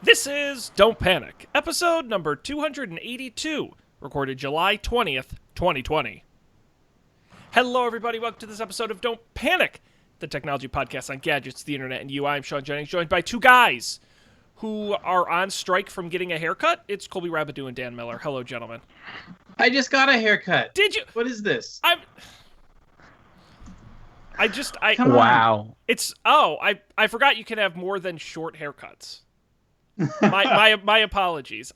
This is Don't Panic, episode number 282, recorded July 20th, 2020. Hello, everybody. Welcome to this episode of Don't Panic, the technology podcast on gadgets, the internet, and you. I'm Sean Jennings, joined by two guys who are on strike from getting a haircut. It's Colby Rabideau and Dan Miller. Hello, gentlemen. I just got a haircut. Did you? What is this? Come on. Wow. I forgot you can have more than short haircuts. My apologies.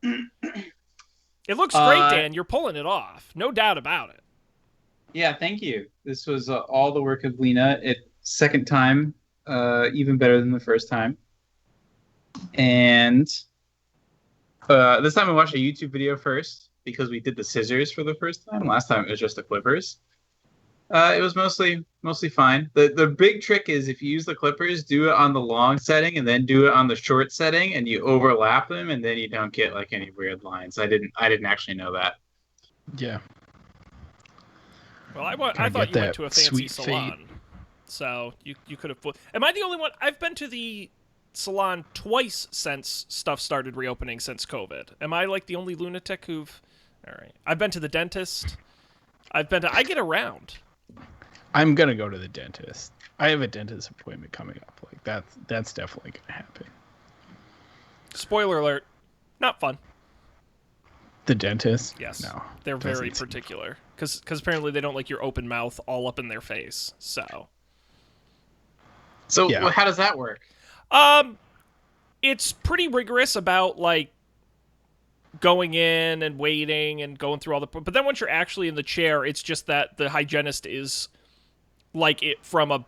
It looks great, Dan. You're pulling it off. No doubt about it. Yeah, thank you. This was all the work of Lena. Second time, even better than the first time. And this time I watched a YouTube video first because we did the scissors for the first time. Last time it was just the clippers. It was mostly fine. The big trick is if you use the clippers, do it on the long setting and then do it on the short setting, and you overlap them, and then you don't get like any weird lines. I didn't actually know that. Yeah. Well, I thought you went to a fancy salon, fade. so you could have. Am I the only one? I've been to the salon twice since stuff started reopening since COVID. Am I like the only lunatic who've? All right. I've been to the dentist. I get around. I'm gonna go to the dentist. I have a dentist appointment coming up. Like that's definitely gonna happen. Spoiler alert, not fun. The dentist? Yes. No. They're very doesn't seem- particular. Because apparently they don't like your open mouth all up in their face. So Yeah. How does that work? it's pretty rigorous about like going in and waiting and going through all the. But then once you're actually in the chair, it's just that the hygienist is like it from a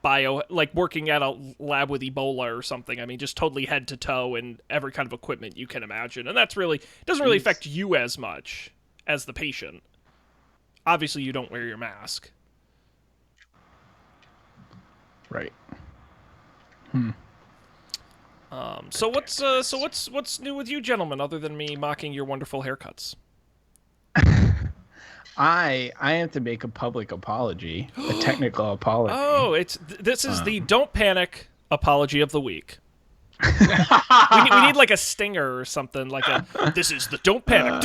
like working at a lab with Ebola or something. I mean, just totally head to toe and every kind of equipment you can imagine. And that's really doesn't really affect you as much as the patient. Obviously, you don't wear your mask. Right. So what's new with you, gentlemen, other than me mocking your wonderful haircuts? I have to make a public apology, a technical apology. Oh, this is the Don't Panic apology of the week. we need like a stinger or something, like this is the Don't Panic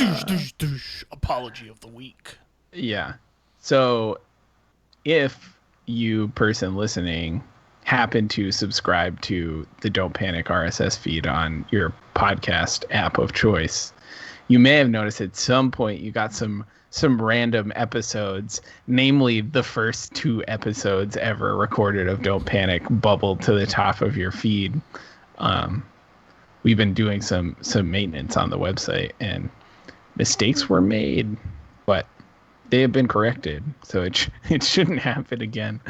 apology of the week. Yeah. So if you person listening happen to subscribe to the Don't Panic RSS feed on your podcast app of choice, you may have noticed at some point you got some random episodes, namely the first 2 episodes ever recorded of Don't Panic, bubbled to the top of your feed. We've been doing some maintenance on the website, and mistakes were made, but they have been corrected, so it shouldn't happen again.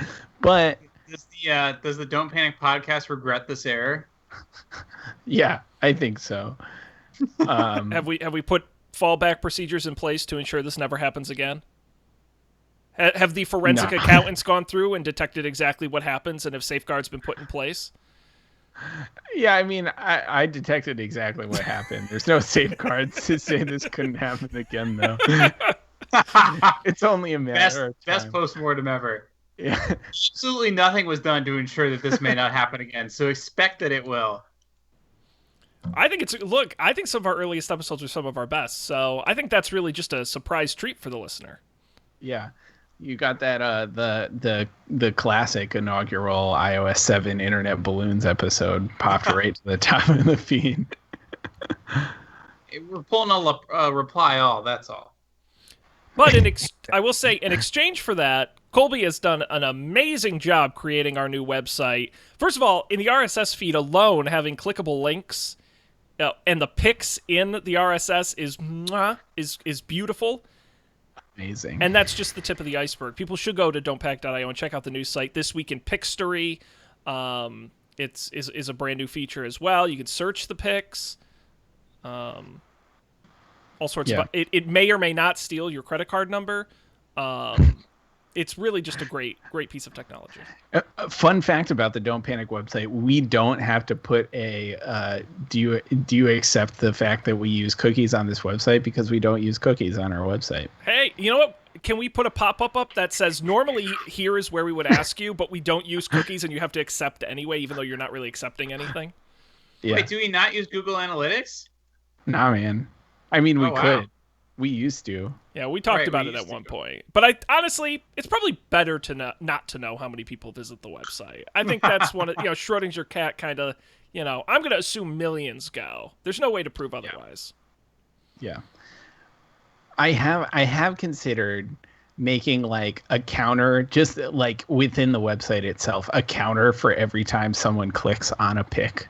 But Does the Don't Panic podcast regret this error? yeah, I think so. Have we put fallback procedures in place to ensure this never happens again? Have the forensic accountants gone through and detected exactly what happens, and have safeguards been put in place? Yeah, I mean, I detected exactly what happened. There's no safeguards to say this couldn't happen again, though. It's only a matter of time. Best postmortem ever. Yeah. Absolutely nothing was done to ensure that this may not happen again, so expect that it will. I think some of our earliest episodes are some of our best, so I think that's really just a surprise treat for the listener. Yeah. You got that the classic inaugural iOS 7 Internet Balloons episode popped right to the top of the feed. We're pulling a reply all, that's all. But I will say, in exchange for that, Colby has done an amazing job creating our new website. First of all, in the RSS feed alone, having clickable links and the pics in the RSS is beautiful. Amazing. And that's just the tip of the iceberg. People should go to don'tpack.io and check out the new site. This Week in Picstory is a brand new feature as well. You can search the pics. All sorts of... It may or may not steal your credit card number. It's really just a great piece of technology. A fun fact about the Don't Panic website: we don't have to put a do you accept the fact that we use cookies on this website, because we don't use cookies on our website. Hey, you know what? Can we put a pop-up up that says normally here is where we would ask you, but we don't use cookies and you have to accept anyway, even though you're not really accepting anything? Yeah. Wait, do we not use Google Analytics? Nah, man. I mean, we Oh, wow. could. We used to. Yeah, we talked Right, about we it at used to. one point. But I honestly, it's probably better to not to know how many people visit the website. I think that's one of Schrodinger's cat kind of. I'm going to assume millions go. There's no way to prove otherwise. Yeah. I have considered making like a counter, just like within the website itself, a counter for every time someone clicks on a pic.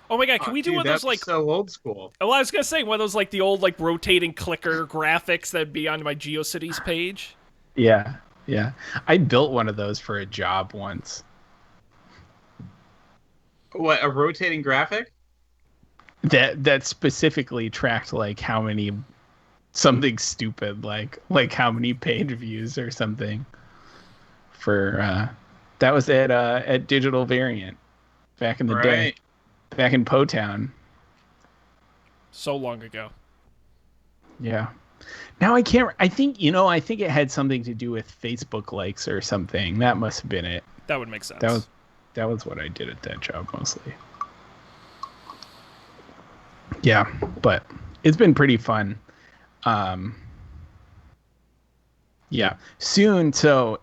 Oh my god, can we do Dude, one of those that's like? so old school? Oh, I was gonna say one of those like the old like rotating clicker graphics that'd be on my GeoCities page. Yeah. Yeah. I built one of those for a job once. What, a rotating graphic? That specifically tracked like how many something stupid like how many page views or something for that was at Digital Variant back in the day, back in Potown. So long ago. Yeah. Now I think it had something to do with Facebook likes or something. That must have been it. That would make sense. That was what I did at that job mostly. Yeah, but it's been pretty fun. Yeah, soon. So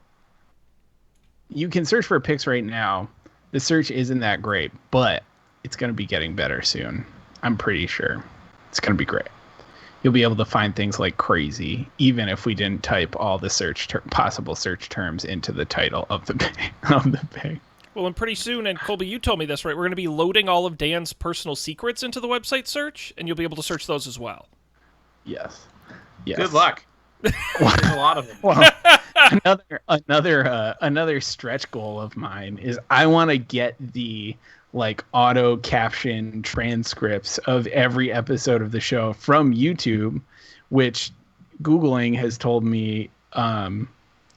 you can search for pics right now. The search isn't that great, but it's going to be getting better soon. I'm pretty sure it's going to be great. You'll be able to find things like crazy, even if we didn't type all the possible search terms into the title of the page. Well, and pretty soon, and Colby, you told me this, right? We're going to be loading all of Dan's personal secrets into the website search, and you'll be able to search those as well. Yes. Good luck. There's a lot of them. Well, another stretch goal of mine is I want to get the like auto caption transcripts of every episode of the show from YouTube, which Googling has told me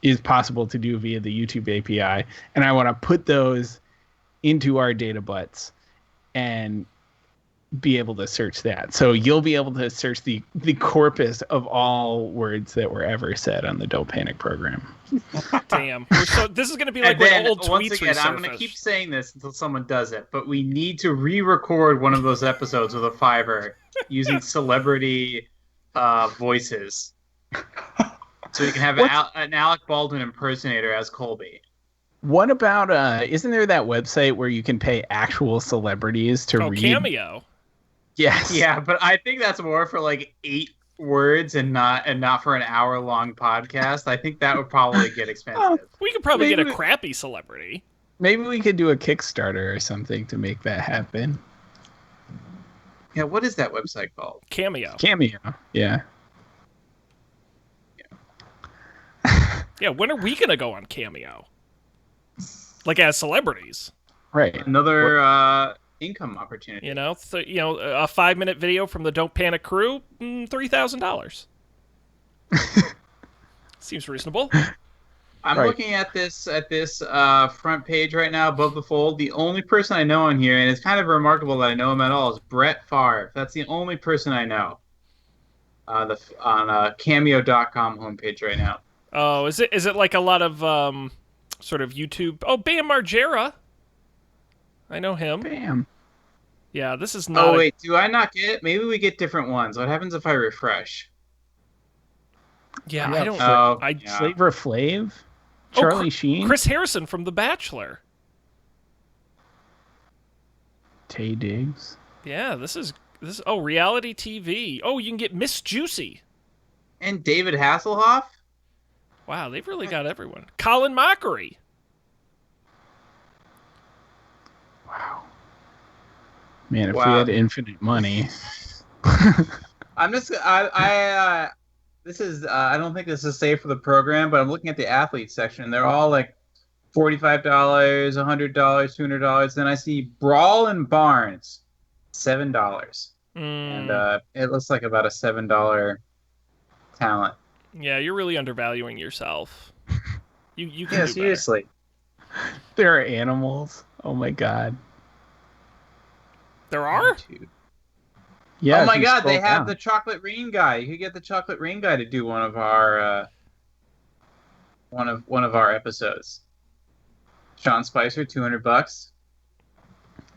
is possible to do via the YouTube API, and I want to put those into our data butts and be able to search that. So you'll be able to search the corpus of all words that were ever said on the Don't Panic program. Damn. This is going to be like And then, when old once tweets again, I'm going to keep saying this until someone does it, but we need to re-record one of those episodes with a Fiverr using celebrity voices. So we can have an Alec Baldwin impersonator as Colby. What about, isn't there that website where you can pay actual celebrities to read? Cameo. Yes. Yeah, but I think that's more for like 8 words and not for an hour-long podcast. I think that would probably get expensive. We could probably get a crappy celebrity. Maybe we could do a Kickstarter or something to make that happen. Yeah, what is that website called? Cameo. Yeah. Yeah, when are we going to go on Cameo? Like as celebrities. Right. Another income opportunity. A 5-minute video from the Don't Panic crew, $3,000. Seems reasonable. I'm looking at this front page right now above the fold. The only person I know on here, and it's kind of remarkable that I know him at all, is Brett Favre. That's the only person I know on Cameo.com homepage right now. Oh, is it like a lot of sort of YouTube? Oh, Bam Margera. I know him. Bam. Yeah, this is not. Oh wait, do I not get it? Maybe we get different ones. What happens if I refresh? Yeah, I don't. Flavor Flav, Charlie Sheen, Chris Harrison from The Bachelor. Tay Diggs. Yeah, this is. Oh, reality TV. Oh, you can get Miss Juicy. And David Hasselhoff. Wow, they've really got everyone. Colin Mockery. Wow. Man, if we had infinite money. I'm just this is I don't think this is safe for the program, but I'm looking at the athlete section. They're all like $45, $100, $200. Then I see Brawl and Barnes, $7. And it looks like about a $7 talent. Yeah, you're really undervaluing yourself. You can do seriously. There are animals. Oh my god. There are? Yeah. Oh my god, they have the Chocolate Rain guy. You could get the Chocolate Rain guy to do one of our episodes. Sean Spicer, $200.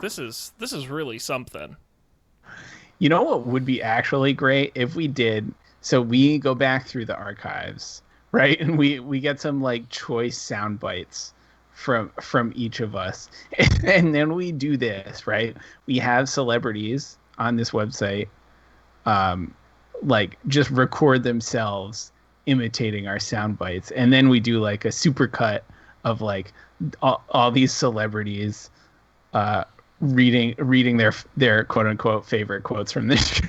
This is really something. You know what would be actually great if we did? So we go back through the archives, right? And we get some like choice sound bites from each of us. And then we do this, right? We have celebrities on this website like just record themselves imitating our sound bites, and then we do like a super cut of like all these celebrities reading their quote unquote favorite quotes from this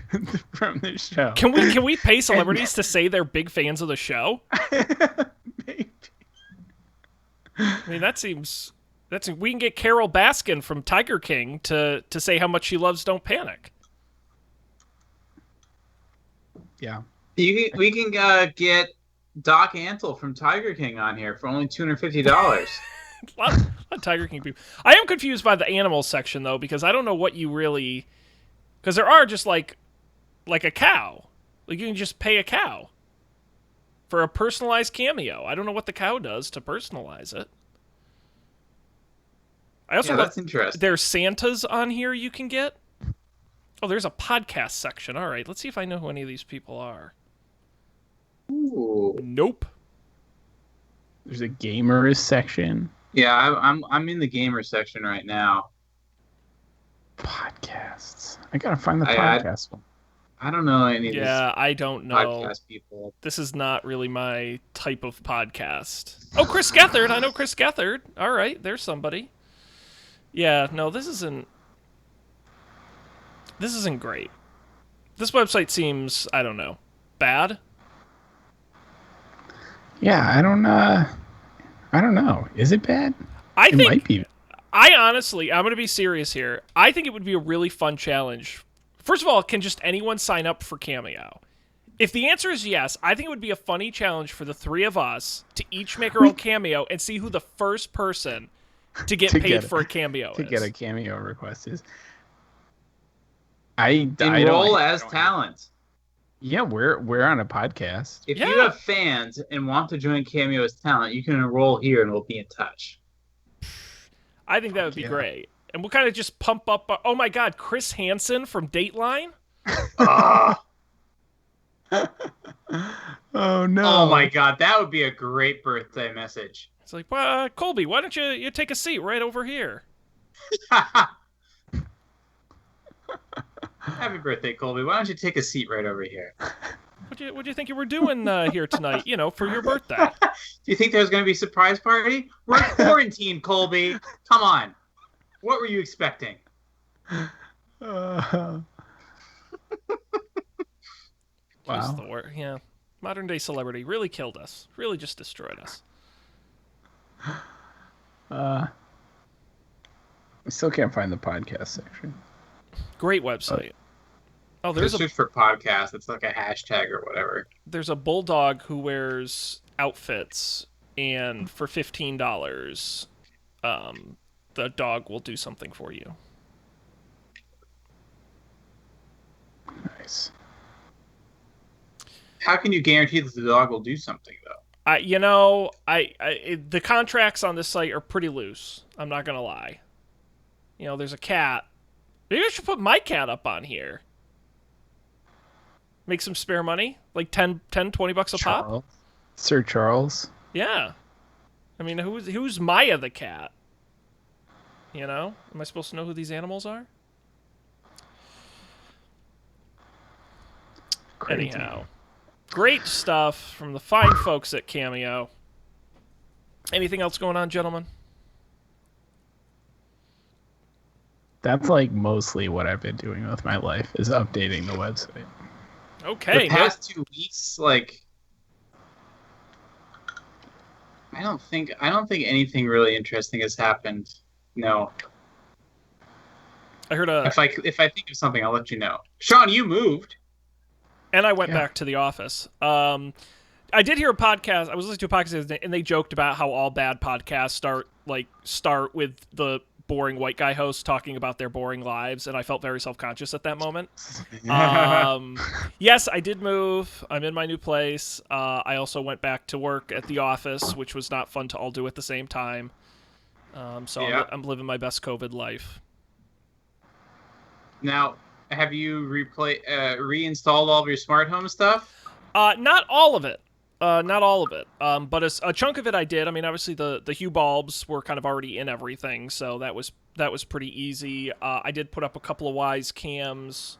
from this show. Can we pay celebrities to say they're big fans of the show? Maybe. I mean, we can get Carol Baskin from Tiger King to say how much she loves Don't Panic. Yeah. We can get Doc Antle from Tiger King on here for only $250. A lot of Tiger King people. I am confused by the animals section though, because I don't know what you really, because there are just like a cow. Like you can just pay a cow for a personalized cameo. I don't know what the cow does to personalize it. I also that's interesting. There's Santas on here you can get. Oh, there's a podcast section. All right, let's see if I know who any of these people are. Ooh. Nope. There's a gamers section. Yeah, I'm in the gamer section right now. Podcasts. I gotta find the I- podcast one. I don't know any of these I don't know. podcast people. This is not really my type of podcast. Oh, Chris Gethard. I know Chris Gethard. All right, there's somebody. Yeah, no, this isn't great. This website seems, I don't know, bad. Yeah, I don't know. Is it bad? It might be. I honestly, I'm going to be serious here. I think it would be a really fun challenge. First of all, can just anyone sign up for Cameo? If the answer is yes, I think it would be a funny challenge for the three of us to each make our own Cameo and see who the first person to get paid for a Cameo to is. get a cameo request is. I Enroll don't- as talent. Yeah, we're on a podcast. If Yeah. you have fans and want to join Cameo as talent, you can enroll here and we'll be in touch. I think that would be Yeah. great. And we'll kind of just pump up. Oh my God, Chris Hansen from Dateline? Oh no! Oh my god, that would be a great birthday message. It's like, well, Colby, why don't you take a seat right over here? Happy birthday, Colby. Why don't you take a seat right over here? What'd you think you were doing here tonight? You know, for your birthday. Do you think there was going to be a surprise party? We're in quarantine, Colby. Come on. What were you expecting? Wow. Just the word, yeah. Modern day celebrity really killed us. Really just destroyed us. I still can't find the podcast section. Great website. Oh, Just search for podcast. It's like a hashtag or whatever. there's a bulldog who wears outfits, and for $15, the dog will do something for you. Nice. How can you guarantee that the dog will do something, though? The contracts on this site are pretty loose. I'm not gonna lie. You know, there's a cat. Maybe I should put my cat up on here. Make some spare money, like 10, 20 bucks a pop. Charles. Sir Charles. Yeah. I mean, who's Maya the cat? You know? Am I supposed to know who these animals are? Crazy. Anyhow. Great stuff from the fine folks at Cameo. Anything else going on, gentlemen? That's like mostly what I've been doing with my life is updating the website. Okay. The past 2 weeks, like, I don't think anything really interesting has happened. No. I heard If I think of something, I'll let you know. Sean, you moved. and I went Yeah. back to the office. I did hear a podcast. I was listening to a podcast, and they joked about how all bad podcasts start with the boring white guy hosts talking about their boring lives, and I felt very self-conscious at that moment. Yes, I did move. I'm in my new place. I also went back to work at the office, which was not fun to all do at the same time. So Yeah. I'm living my best COVID life. Now, have you reinstalled all of your smart home stuff? Not all of it. Not all of it. But a chunk of it I did. I mean, obviously the Hue bulbs were kind of already in everything, so that was pretty easy. I did put up a couple of Wyze cams.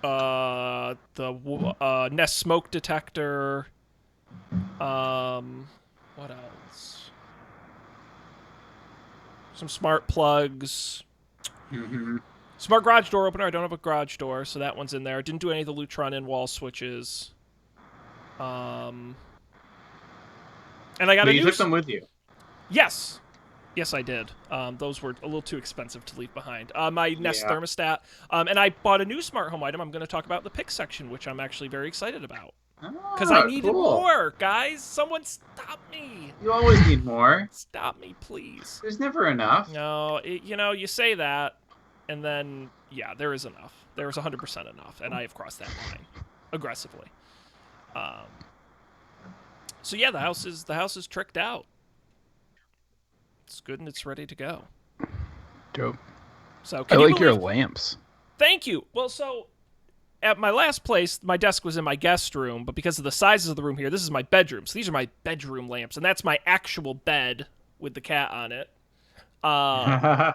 The Nest smoke detector. What else? Some smart plugs. Mm-hmm. Smart garage door opener. I don't have a garage door, so that one's in there. Didn't do any of the Lutron in-wall switches. And I got But a you new. took them with you. Yes, yes, I did. Those were a little too expensive to leave behind. My Nest Yeah. thermostat. And I bought a new smart home item. I'm going to talk about in the pick section, which I'm actually very excited about because I needed Cool. more, guys. Someone stop me! You always need more. Stop me, please. There's never enough. No, you say that, and then yeah, there is enough. There is 100% enough, and I have crossed that line aggressively. So yeah, the house is tricked out. It's good and it's ready to go. Dope. So I can you like your believe- lamps. Thank you. Well, so at my last place, my desk was in my guest room, but because of the sizes of the room here, this is my bedroom. So these are my bedroom lamps, and that's my actual bed with the cat on it.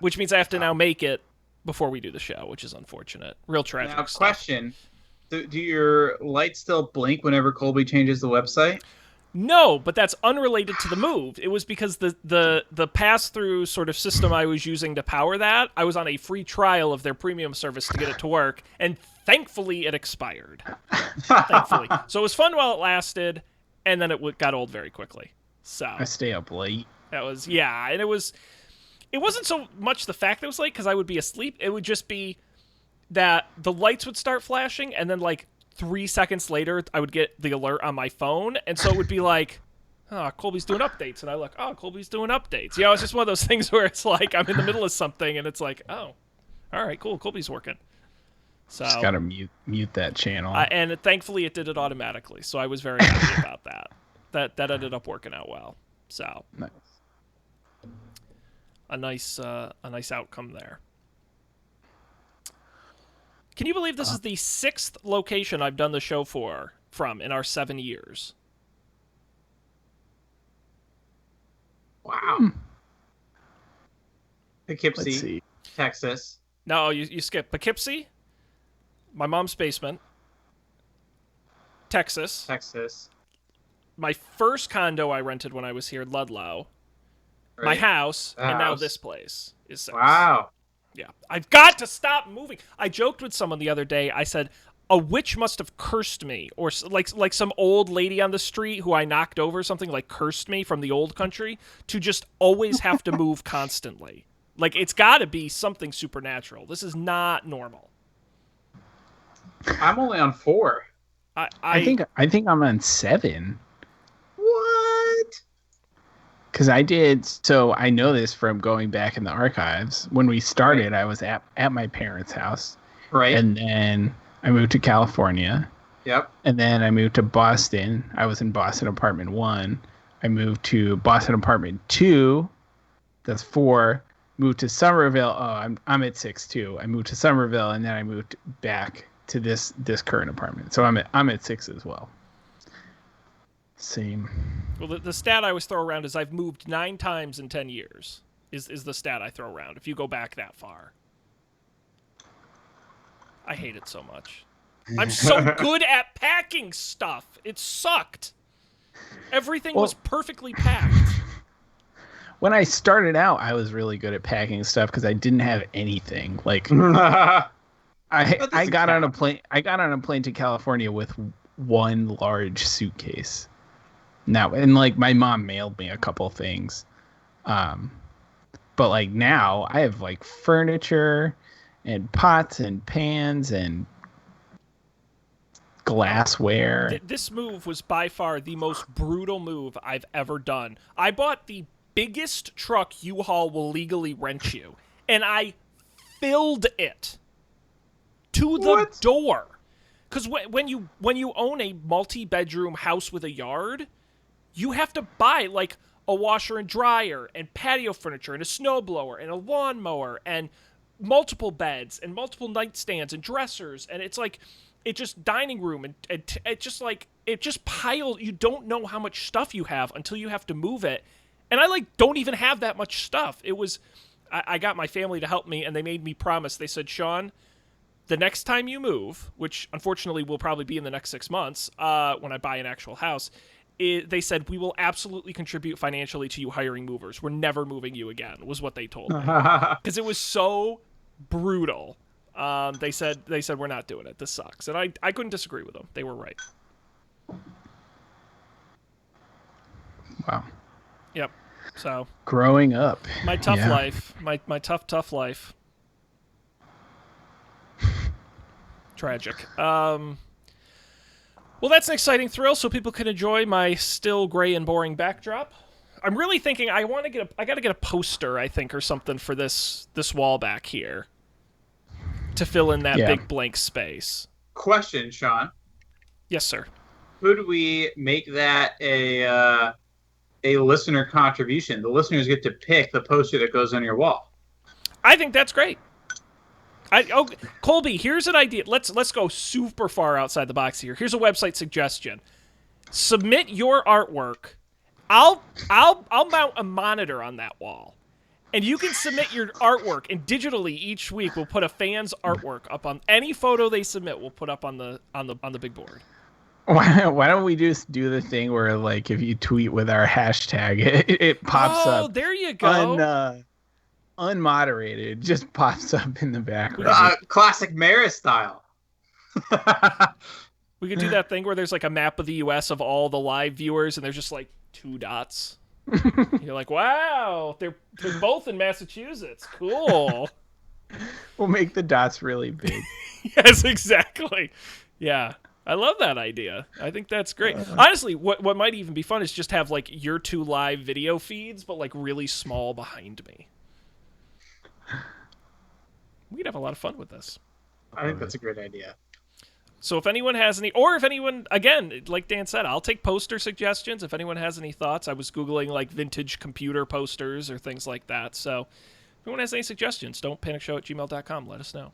Which means I have to now make it before we do the show, which is unfortunate. Real tragic Now, stuff. question: do your lights still blink whenever Colby changes the website? No, but that's unrelated to the move. It was because the pass-through sort of system I was using to power that, I was on a free trial of their premium service to get it to work, and thankfully it expired. Thankfully. So it was fun while it lasted, and then it got old very quickly. So I stay up late. that was, yeah, and it wasn't so much the fact that it was late because I would be asleep. It would just be that the lights would start flashing, and then like 3 seconds later, I would get the alert on my phone, and so it would be like, oh, Colby's doing updates, and I look, oh, Colby's doing updates. You know, it's just one of those things where it's like I'm in the middle of something, and it's like, oh, all right, cool, Colby's working. So Just gotta mute that channel. and thankfully it did it automatically, so I was very happy about that. That ended up working out well. So Nice. a nice outcome there. Can you believe this is the 6th location I've done the show from in our 7 years? Wow. Let's Poughkeepsie, see. Texas. No, you skip Poughkeepsie, my mom's basement, Texas, Texas. my first condo I rented when I was here, Ludlow, my Right. house, The and now house. this place is 6. Wow. Yeah. I've got to stop moving. I joked with someone the other day. I said, a witch must have cursed me, or like some old lady on the street who I knocked over, something like cursed me from the old country to just always have to move constantly. Like, it's got to be something supernatural. This is not normal. I'm only on 4. I think I'm on 7. What? Because I did, so I know this from going back in the archives. When we started, I was at my parents' house, Right. and then I moved to California, Yep. and then I moved to Boston. I was in Boston apartment 1. I moved to Boston apartment 2. That's 4. Moved to Somerville. Oh, I'm at 6 too. I moved to Somerville, and then I moved back to this current apartment. So I'm at 6 as well. Same. Well, the stat I always throw around is I've moved 9 times in 10 years, is the stat I throw around, if you go back that far. I hate it so much. I'm so good at packing stuff. It sucked. Everything was perfectly packed. When I started out, I was really good at packing stuff because I didn't have anything. Like That I doesn't got on a count. plane. I got on a plane to California with one large suitcase. Now, and like my mom mailed me a couple things, but like now I have like furniture and pots and pans and glassware. This move was by far the most brutal move I've ever done. I bought the biggest truck U-Haul will legally rent you, and I filled it to the What? door. Because when you own a multi-bedroom house with a yard, you have to buy like a washer and dryer and patio furniture and a snowblower and a lawnmower and multiple beds and multiple nightstands and dressers, and it's like it just dining room and it just like it just piles. You don't know how much stuff you have until you have to move it, and I like don't even have that much stuff. It was I got my family to help me, and they made me promise. They said, Sean, the next time you move, which unfortunately will probably be in the next 6 months, when I buy an actual house, they said, we will absolutely contribute financially to you hiring movers. We're never moving you again, was what they told me. Because it was so brutal. They said we're not doing it. This sucks. And I couldn't disagree with them. They were right. Wow. Yep. So growing up. My tough life. My tough life. Tragic. Well, that's an exciting thrill, so people can enjoy my still gray and boring backdrop. I'm really thinking I gotta get a poster, I think, or something for this wall back here to fill in that big blank space. Question, Sean. Yes, sir. Could we make that a listener contribution? The listeners get to pick the poster that goes on your wall. I think that's great. Colby, here's an idea. Let's go super far outside the box here. Here's a website suggestion. Submit your artwork. I'll mount a monitor on that wall, and you can submit your artwork. And digitally each week we'll put a fan's artwork up on any photo they submit. We'll put up on the big board. Why don't we just do the thing where, like, if you tweet with our hashtag, it pops up. Oh, there you go. Unmoderated, just pops up in the background. Classic Maris style. We could do that thing where there's like a map of the U.S. of all the live viewers, and there's just like 2 dots. You're like, wow, they're both in Massachusetts. Cool. We'll make the dots really big. Yes, exactly. Yeah. I love that idea. I think that's great. Honestly, what might even be fun is just have like your 2 live video feeds, but like really small behind me. We'd have a lot of fun with this. I think that's a great idea. So if anyone has any, or if anyone, again, like Dan said, I'll take poster suggestions. If anyone has any thoughts, I was Googling like vintage computer posters or things like that. So if anyone has any suggestions, don'tpanicshow@gmail.com. Let us know.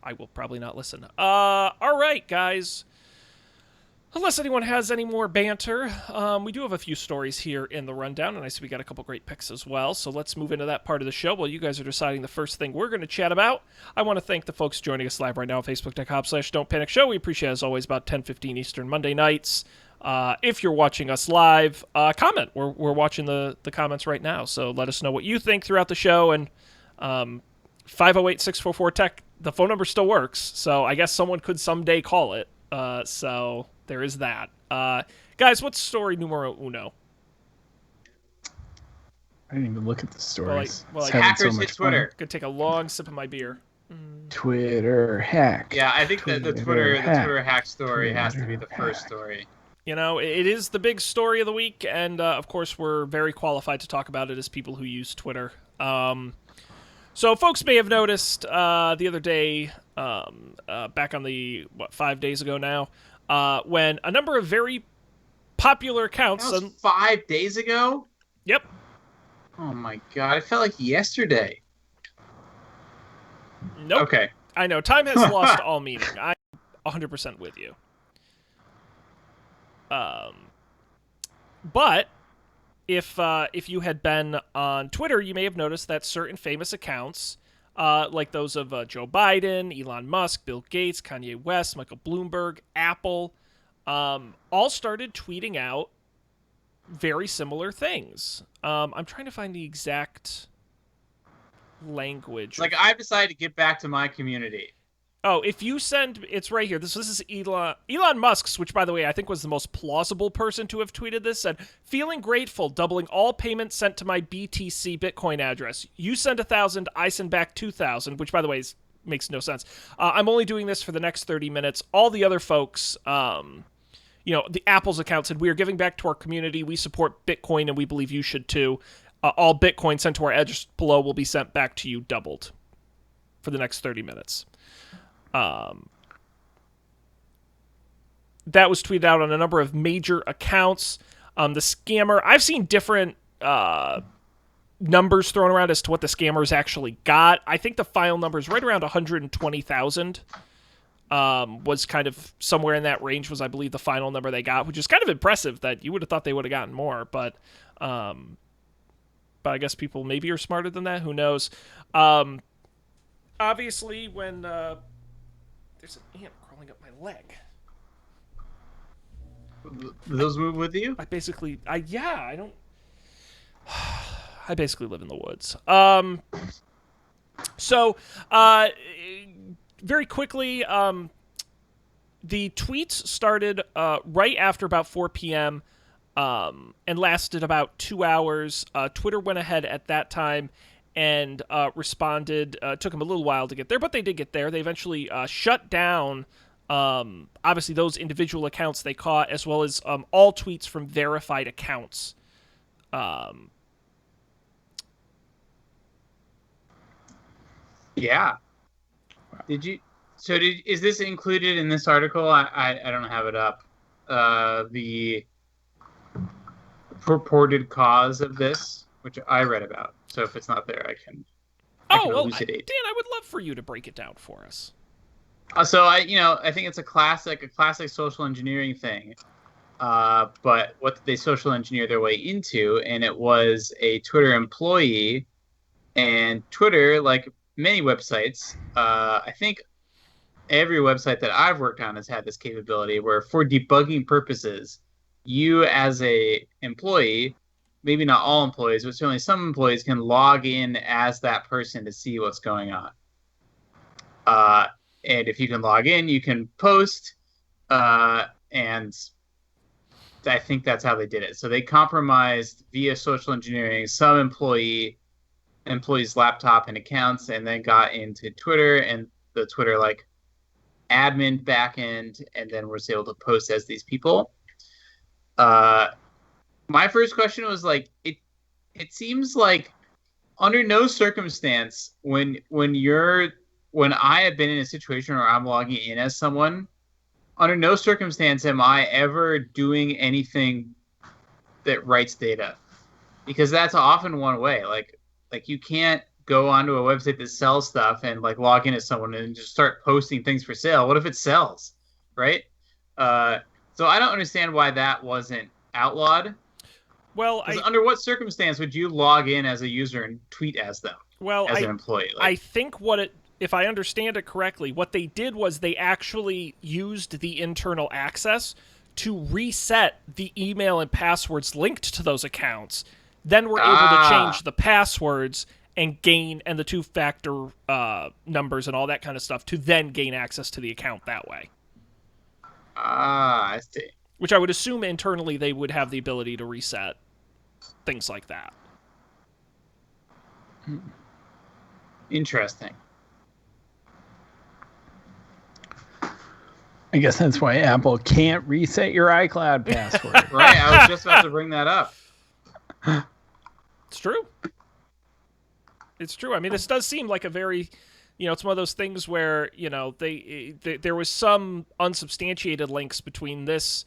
I will probably not listen. All right, guys. Unless anyone has any more banter, we do have a few stories here in the rundown, and I see we got a couple great picks as well, so let's move into that part of the show while you guys are deciding the first thing we're going to chat about. I want to thank the folks joining us live right now on Facebook.com/Don'tPanicShow. We appreciate it, as always, about 10:15 Eastern Monday nights. If you're watching us live, comment. We're watching the comments right now, so let us know what you think throughout the show, and 508-644-TECH, the phone number still works, so I guess someone could someday call it, so... There is that. Guys, what's story numero uno? I didn't even look at the stories. Hackers hit Twitter. Could take a long sip of my beer. Twitter hack. Yeah, I think that the Twitter hack story has to be the first story. You know, it is the big story of the week, and of course we're very qualified to talk about it as people who use Twitter. So folks may have noticed the other day, back on the, 5 days ago now, when a number of very popular accounts... That was 5 days ago? Yep. Oh my god, it felt like yesterday. Nope. Okay. I know, time has lost all meaning. I'm 100% with you. But if you had been on Twitter, you may have noticed that certain famous accounts, like those of Joe Biden, Elon Musk, Bill Gates, Kanye West, Michael Bloomberg, Apple, all started tweeting out very similar things. I'm trying to find the exact language. Like, I've decided to get back to my community. Oh, if you send... It's right here. This is Elon Musk's, which, by the way, I think was the most plausible person to have tweeted this, said, "Feeling grateful, doubling all payments sent to my BTC Bitcoin address. You send 1,000, I send back 2,000," which, by the way, makes no sense. "I'm only doing this for the next 30 minutes. All the other folks, the Apple's account said, we are giving back to our community. We support Bitcoin, and we believe you should too. All Bitcoin sent to our address below will be sent back to you doubled for the next 30 minutes. That was tweeted out on a number of major accounts. The scammer, I've seen different numbers thrown around as to what the scammers actually got. I think the final number is right around 120,000. Was kind of somewhere in that range was, I believe, the final number they got, which is kind of impressive that you would have thought they would have gotten more, but I guess people maybe are smarter than that. Who knows? Obviously, when there's an ant crawling up my leg. Those move with you? I basically live in the woods. So, very quickly, the tweets started right after about 4 p.m. And lasted about 2 hours. Twitter went ahead at that time and responded. Took them a little while to get there, but they did get there. They eventually shut down, obviously, those individual accounts they caught, as well as all tweets from verified accounts. Yeah. Is this included in this article? I don't have it up. The purported cause of this, which I read about. So if it's not there, I can elucidate. Dan, I would love for you to break it down for us. So I think it's a classic social engineering thing. But what did they social engineer their way into? And it was a Twitter employee, and Twitter, like many websites, I think every website that I've worked on has had this capability where, for debugging purposes, you as a employee, maybe not all employees, but certainly some employees, can log in as that person to see what's going on. And if you can log in, you can post, and I think that's how they did it. So they compromised via social engineering some employees' laptop and accounts, and then got into Twitter and the Twitter admin backend, and then was able to post as these people. My first question was it seems like under no circumstance when I have been in a situation where I'm logging in as someone, under no circumstance am I ever doing anything that writes data, because that's often one way. Like you can't go onto a website that sells stuff and log in as someone and just start posting things for sale. What if it sells, right? So I don't understand why that wasn't outlawed. Well, under what circumstance would you log in as a user and tweet as them? Well, as an employee, I think if I understand it correctly, what they did was they actually used the internal access to reset the email and passwords linked to those accounts. Then we're able to change the passwords and the two-factor numbers and all that kind of stuff to then gain access to the account that way. I see. Which I would assume internally they would have the ability to reset things like that. Interesting. I guess that's why Apple can't reset your iCloud password. Right, I was just about to bring that up. It's true. It's true. I mean, this does seem like a very, it's one of those things where, there was some unsubstantiated links between this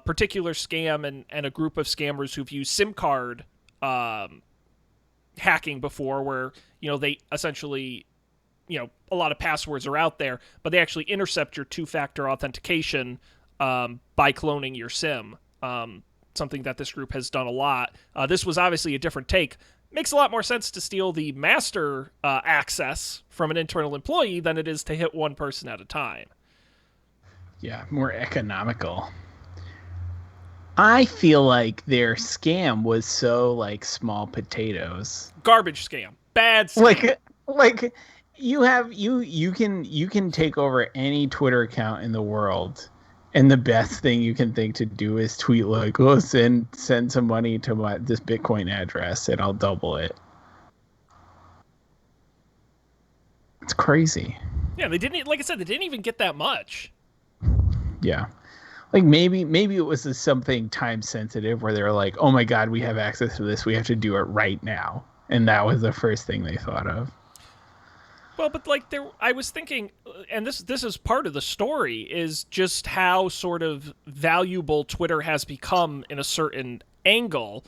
particular scam and a group of scammers who've used SIM card hacking before, where, they essentially, a lot of passwords are out there, but they actually intercept your two-factor authentication by cloning your SIM. Something that this group has done a lot. This was obviously a different take. Makes a lot more sense to steal the master access from an internal employee than it is to hit one person at a time. Yeah, more economical. I feel like their scam was so small potatoes. Garbage scam. Bad scam. Like you can take over any Twitter account in the world, and the best thing you can think to do is tweet send some money to this Bitcoin address and I'll double it. It's crazy. Yeah, they didn't, like I said, they didn't even get that much. Yeah. Maybe it was something time sensitive where they're like, oh my God, we have access to this. We have to do it right now. And that was the first thing they thought of. Well, but I was thinking, and this is part of the story, is just how sort of valuable Twitter has become in a certain angle.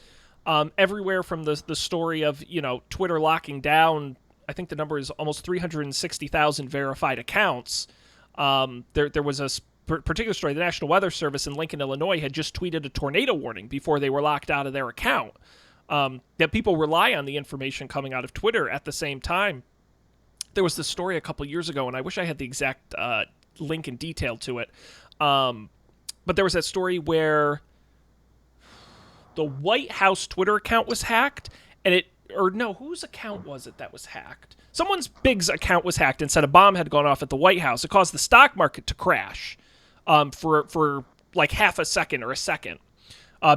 everywhere from the story of, Twitter locking down, I think the number is almost 360,000 verified accounts. There was a particular story. The National Weather Service in Lincoln, Illinois had just tweeted a tornado warning before they were locked out of their account. That people rely on the information coming out of Twitter at the same time. There was this story a couple years ago, and I wish I had the exact link and detail to it. But there was that story where the White House Twitter account was hacked, and whose account was it that was hacked? Someone's Big's account was hacked and said a bomb had gone off at the White House. It caused the stock market to crash for like half a second or a second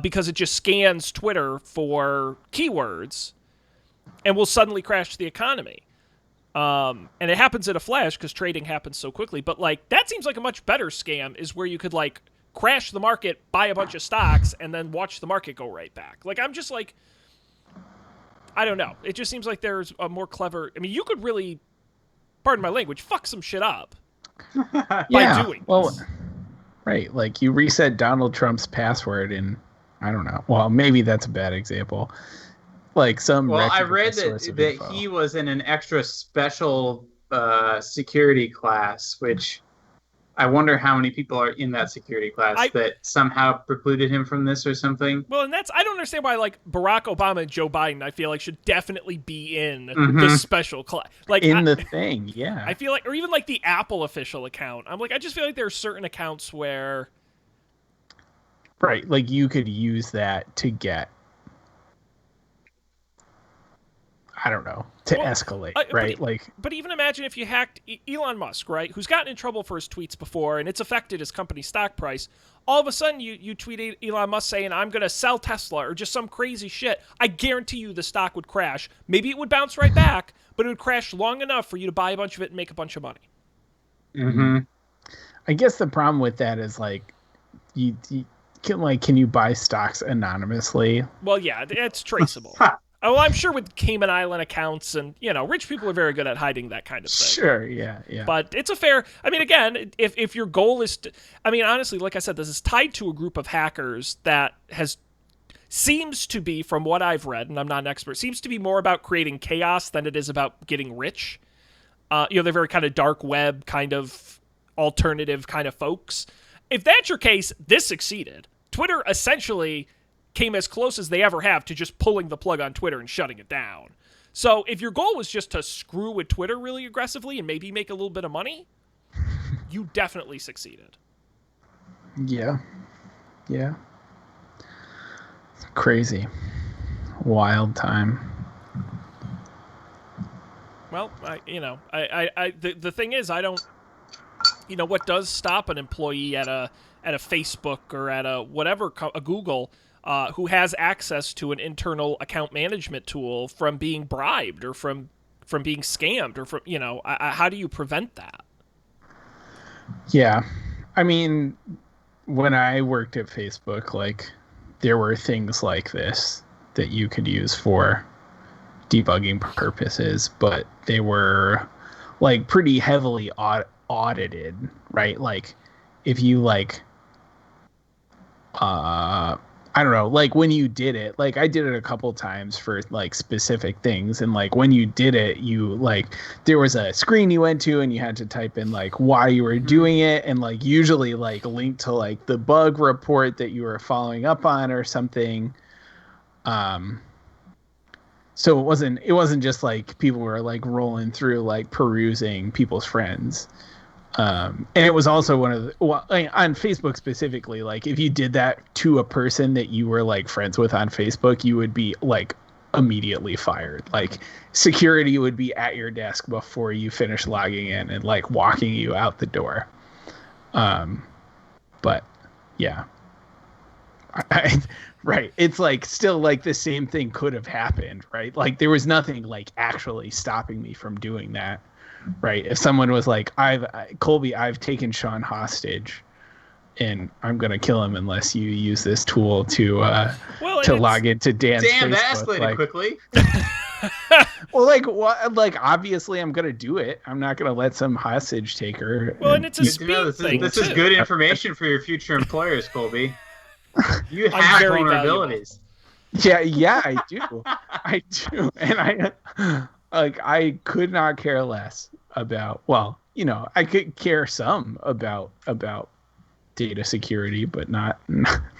because it just scans Twitter for keywords and will suddenly crash the economy. And it happens in a flash because trading happens so quickly. But like that seems like a much better scam is where you could like crash the market, buy a bunch of stocks, and then watch the market go right back. Like I'm just like, I don't know. It just seems like there's a more clever. I mean, you could really, pardon my language, fuck some shit up by doing this. Right. Like you reset Donald Trump's password in, I don't know. Well, maybe that's a bad example. Like some. Well, I read that he was in an extra special security class, which I wonder how many people are in that security class that somehow precluded him from this or something. Well, and I don't understand why like Barack Obama and Joe Biden, I feel like should definitely be in this special class. Like the thing, yeah. I feel like, or even like the Apple official account. I'm like, I just feel like there are certain accounts where. Right, like you could use that to get, I don't know, to escalate, right? But even imagine if you hacked Elon Musk, right, who's gotten in trouble for his tweets before, and it's affected his company's stock price. All of a sudden, you tweet Elon Musk saying, I'm going to sell Tesla, or just some crazy shit. I guarantee you the stock would crash. Maybe it would bounce right back, but it would crash long enough for you to buy a bunch of it and make a bunch of money. Mm-hmm. I guess the problem with that is, like, can you buy stocks anonymously? Well, yeah, it's traceable. Well, I'm sure with Cayman Island accounts and, rich people are very good at hiding that kind of thing. Sure, yeah. But it's a fair... I mean, again, if your goal is to... I mean, honestly, like I said, this is tied to a group of hackers that seems to be, from what I've read, and I'm not an expert, seems to be more about creating chaos than it is about getting rich. They're very kind of dark web, kind of alternative kind of folks. If that's your case, this succeeded. Twitter essentially came as close as they ever have to just pulling the plug on Twitter and shutting it down. So if your goal was just to screw with Twitter really aggressively and maybe make a little bit of money, you definitely succeeded. Yeah. Crazy. Wild time. Well, the thing is, I don't, what does stop an employee at a Facebook or at a whatever, a Google, who has access to an internal account management tool from being bribed or from being scammed or from, how do you prevent that? Yeah. I mean, when I worked at Facebook, like there were things like this that you could use for debugging purposes, but they were like pretty heavily audited, right? Like if you like, I don't know, like when you did it, like I did it a couple times for like specific things. And like when you did it, you like, there was a screen you went to and you had to type in like why you were doing it. And like usually like link to like the bug report that you were following up on or something. So it wasn't just like people were like rolling through, like perusing people's friends. And it was also one of the, on Facebook specifically, like if you did that to a person that you were like friends with on Facebook, you would be like immediately fired. Like security would be at your desk before you finish logging in and like walking you out the door. But yeah, right. It's like still like the same thing could have happened, right? Like there was nothing like actually stopping me from doing that. Right. If someone was like, Colby, I've taken Sean hostage and I'm going to kill him unless you use this tool to log into Dan's Facebook. Damn, that escalated quickly. Well, obviously I'm going to do it. I'm not going to let some hostage taker. Well, and it's a speed thing. This is good information for your future employers, Colby. You have vulnerabilities. Yeah, I do. I do. And I could not care less about, well, I could care some about data security, but not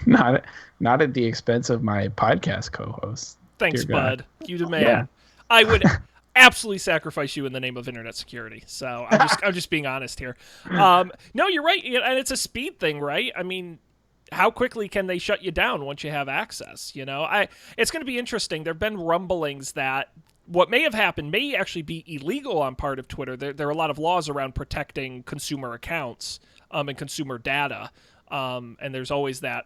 not at the expense of my podcast co-host. Thanks, Dear God. bud. You the man. Yeah. I would absolutely sacrifice you in the name of internet security. So I'm just being honest here. No, you're right, and it's a speed thing, right? I mean, how quickly can they shut you down once you have access? It's going to be interesting. There've been rumblings that what may have happened may actually be illegal on part of Twitter. There are a lot of laws around protecting consumer accounts and consumer data, and there's always that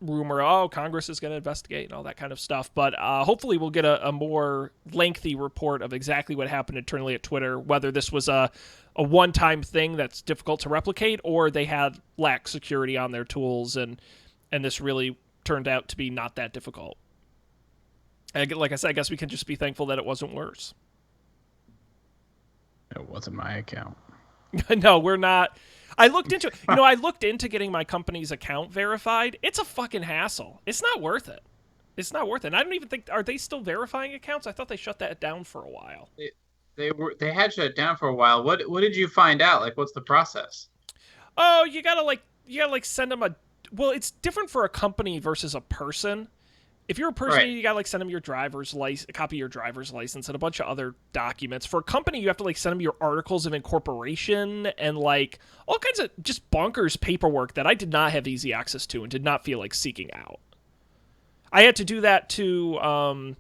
rumor, Congress is going to investigate and all that kind of stuff. But hopefully we'll get a more lengthy report of exactly what happened internally at Twitter, whether this was a one-time thing that's difficult to replicate, or they had lax security on their tools, and this really turned out to be not that difficult. And like I said, I guess we can just be thankful that it wasn't worse. It wasn't my account. No, we're not. I looked into getting my company's account verified. It's a fucking hassle. It's not worth it. It's not worth it. And I don't even think, are they still verifying accounts? I thought they shut that down for a while. They had shut it down for a while. What did you find out? Like, what's the process? Oh, you gotta send them well, it's different for a company versus a person. If you're a person, Right. you gotta send them your driver's license, a copy of your driver's license, and a bunch of other documents. For a company, you have to send them your articles of incorporation and all kinds of just bonkers paperwork that I did not have easy access to and did not feel like seeking out. I had to do that to.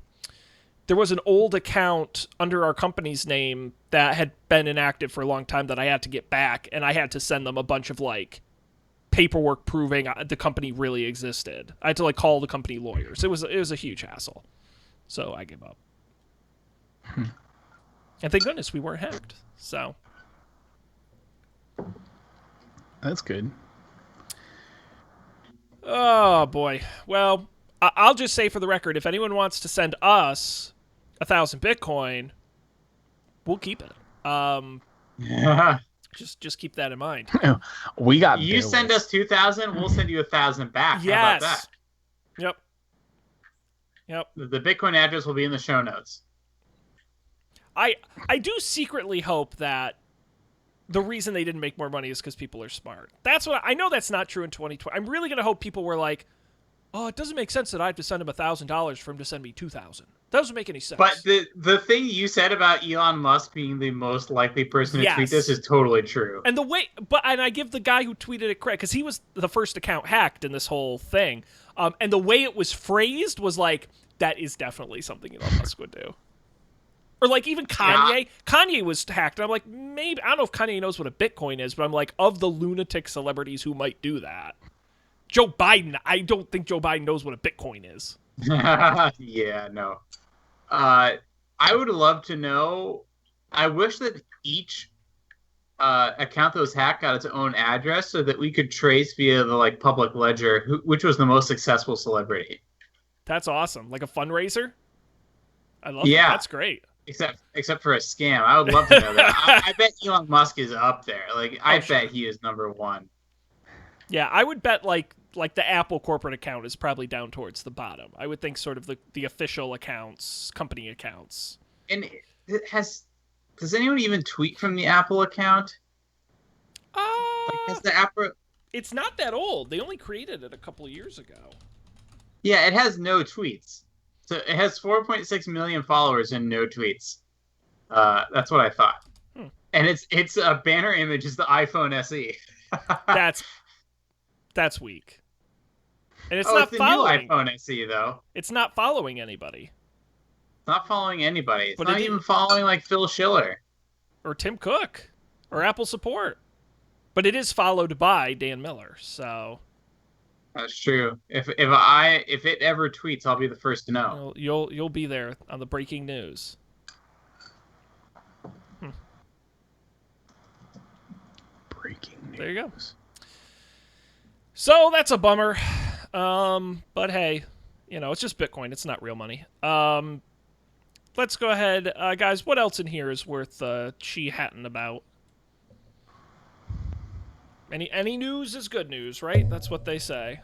There was an old account under our company's name that had been inactive for a long time that I had to get back, and I had to send them a bunch of paperwork proving the company really existed. I had to call the company lawyers. It was a huge hassle. So I gave up. And thank goodness we weren't hacked. So That's good. oh boy. Well, I'll just say for the record, if anyone wants to send us 1,000 Bitcoin, we'll keep it. Yeah. Just keep that in mind. We got You send us 2,000, we'll send you 1,000 back. Yes. How about that? Yep. The Bitcoin address will be in the show notes. I do secretly hope that the reason they didn't make more money is because people are smart. That's what I know. That's not true in 2020. I'm really gonna hope people were like, "Oh, it doesn't make sense that I have to send him $1,000 for him to send me 2,000. That doesn't make any sense." But the thing you said about Elon Musk being the most likely person to tweet Yes. this is totally true. And I give the guy who tweeted it credit because he was the first account hacked in this whole thing. And the way it was phrased was that is definitely something Elon Musk would do. Or even Kanye. Yeah. Kanye was hacked. And I'm maybe, I don't know if Kanye knows what a Bitcoin is, but I'm of the lunatic celebrities who might do that. Joe Biden, I don't think Joe Biden knows what a Bitcoin is. Yeah, no. I would love to know. I wish that each account that was hacked got its own address so that we could trace via the public ledger which was the most successful celebrity. That's awesome. Like a fundraiser? I love Yeah. that. That's great. Except for a scam. I would love to know that. I bet Elon Musk is up there. I sure. bet he is number one. Yeah, I would bet the Apple corporate account is probably down towards the bottom. I would think sort of the official accounts, company accounts. And does anyone even tweet from the Apple account? Has the Apple? It's not that old. They only created it a couple of years ago. Yeah, it has no tweets. So it has 4.6 million followers and no tweets. That's what I thought. And its a banner image is the iPhone SE. That's weak. And it's it's not the following. new iPhone SE though. It's not following anybody. It's not following anybody. It's But not it even is- following Phil Schiller. Or Tim Cook. Or Apple support. But it is followed by Dan Miller, so That's true. If it ever tweets, I'll be the first to know. you'll be there on the breaking news. Breaking news. There you go. So that's a bummer. But hey, it's just Bitcoin. It's not real money. Let's go ahead, guys. What else in here is worth hatting about? Any news is good news, right? That's what they say.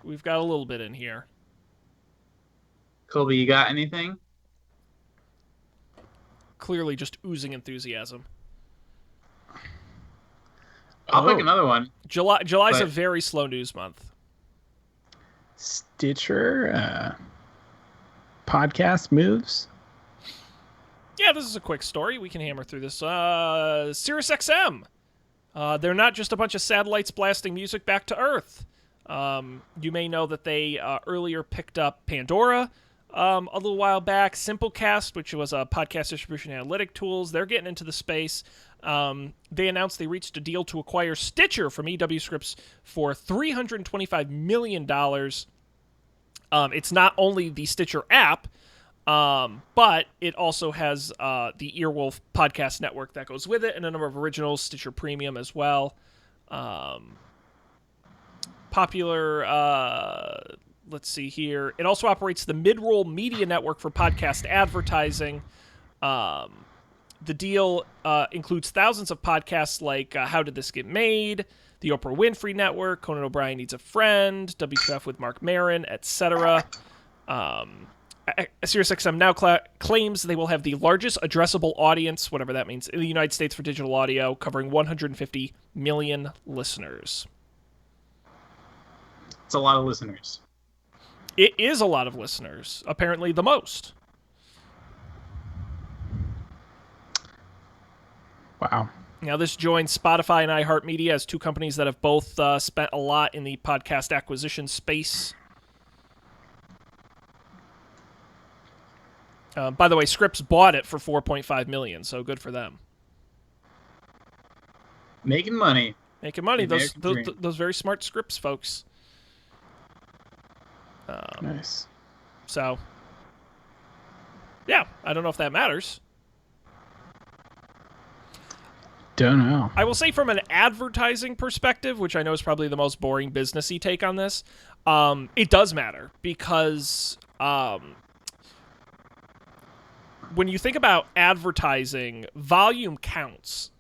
We've got a little bit in here. Colby, you got anything? Clearly just oozing enthusiasm. I'll pick another one. July's a but- very slow news month. Stitcher podcast moves. Yeah, this is a quick story. We can hammer through this. SiriusXM. They're not just a bunch of satellites blasting music back to Earth. You may know that they earlier picked up Pandora a little while back. Simplecast, which was a podcast distribution analytic tools. They're getting into the space. They announced they reached a deal to acquire Stitcher from EW Scripps for $325 million. It's not only the Stitcher app, but it also has the Earwolf podcast network that goes with it and a number of originals, Stitcher Premium as well. Popular, let's see here. It also operates the Midroll Media Network for podcast advertising. The deal includes thousands of podcasts like How Did This Get Made?, The Oprah Winfrey Network, Conan O'Brien Needs a Friend, WTF with Mark Maron, etc. SiriusXM now claims they will have the largest addressable audience, whatever that means, in the United States for digital audio, covering 150 million listeners. It's a lot of listeners. It is a lot of listeners. Apparently the most. Wow. Now, this joins Spotify and iHeartMedia as two companies that have both spent a lot in the podcast acquisition space. By the way, Scripps bought it for $4.5 million, so good for them. Making money. Making money. Those American dream. those very smart Scripps folks. Nice. So, yeah, I don't know if that matters. Don't know. I will say from an advertising perspective, which I know is probably the most boring businessy take on this, it does matter because when you think about advertising, volume counts.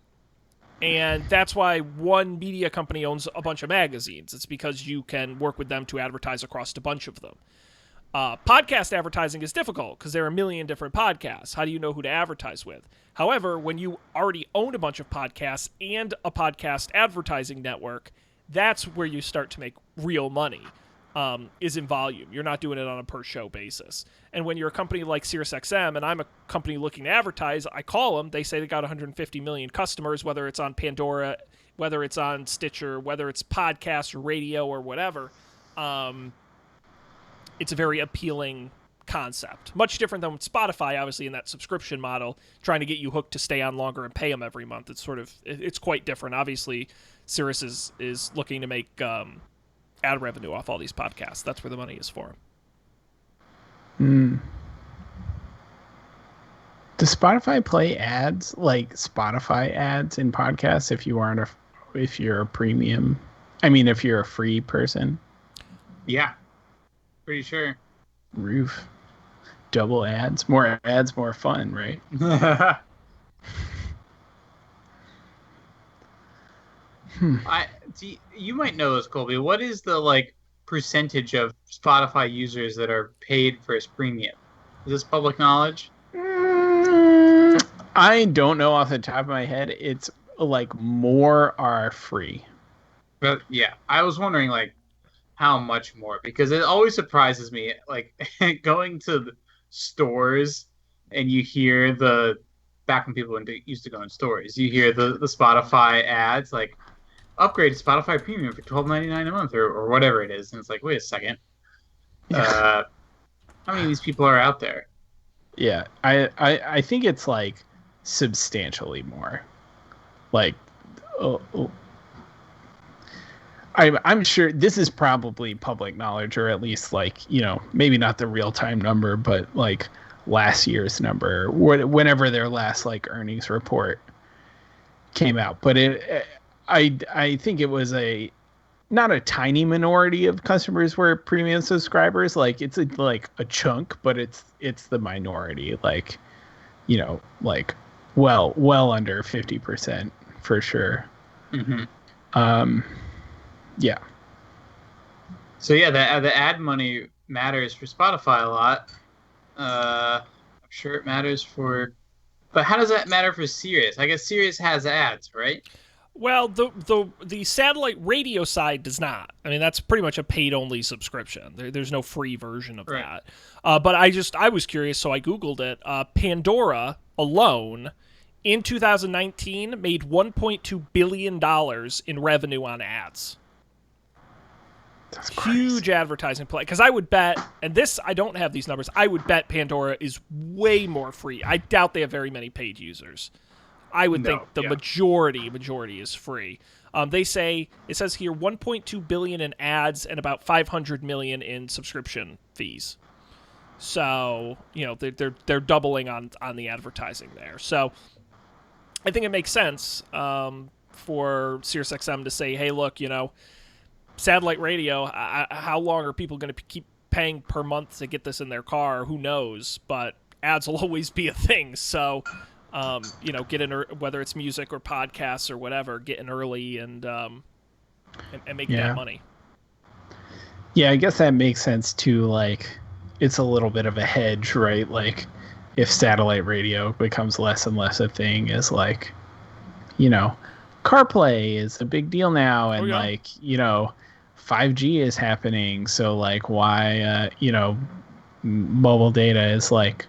And that's why one media company owns a bunch of magazines. It's because you can work with them to advertise across a bunch of them. Podcast advertising is difficult because there are a million different podcasts. How do you know who to advertise with? However, when you already own a bunch of podcasts and a podcast advertising network, that's where you start to make real money, is in volume. You're not doing it on a per-show basis. And when you're a company like SiriusXM, and I'm a company looking to advertise, I call them. They say they got 150 million customers, whether it's on Pandora, whether it's on Stitcher, whether it's podcast or radio or whatever. It's a very appealing concept. Much different than with Spotify, obviously, in that subscription model, trying to get you hooked to stay on longer and pay them every month. It's quite different. Obviously, Sirius is looking to make ad revenue off all these podcasts. That's where the money is for them. Does Spotify play ads, like Spotify ads in podcasts if you're a premium? I mean, if you're a free person? Yeah. Pretty sure. Roof. Double ads. More ads, more fun, right? You might know this, Colby. What is the percentage of Spotify users that are paid for its premium? Is this public knowledge? I don't know off the top of my head. It's more are free. But yeah, I was wondering how much more, because it always surprises me going to the stores and you hear back when people used to go in stores, you hear the Spotify ads upgrade to Spotify Premium for $12.99 a month or whatever it is, and it's wait a second, how many of these people are out there? Yeah, I think it's substantially more. I'm sure this is probably public knowledge, or at least maybe not the real time number, but last year's number, whenever their last earnings report came out. But I think it was not a tiny minority of customers were premium subscribers. It's a chunk, but it's the minority. Well under 50% for sure. Mm-hmm. Yeah. So yeah, the ad money matters for Spotify a lot. I'm sure it matters for, but how does that matter for Sirius? I guess Sirius has ads, right? Well, the satellite radio side does not. I mean, that's pretty much a paid only subscription. There's no free version of Right. that. But I was curious, so I googled it. Pandora alone in 2019 made 1.2 billion dollars in revenue on ads. That's Huge advertising play. Because I would bet, and this I don't have these numbers. I would bet Pandora is way more free. I doubt they have very many paid users. I would think the majority is free. They say it says here 1.2 billion in ads and about 500 million in subscription fees. So they're doubling on the advertising there. So I think it makes sense for SiriusXM to say, hey, look, satellite radio. How long are people going to keep paying per month to get this in their car? Who knows? But ads will always be a thing. So. Get in whether it's music or podcasts or whatever, get in early and make that money. Yeah, I guess that makes sense too. Like, it's a little bit of a hedge, right? Like, if satellite radio becomes less and less a thing, is like, CarPlay is a big deal now, and 5G is happening. So like, why mobile data is like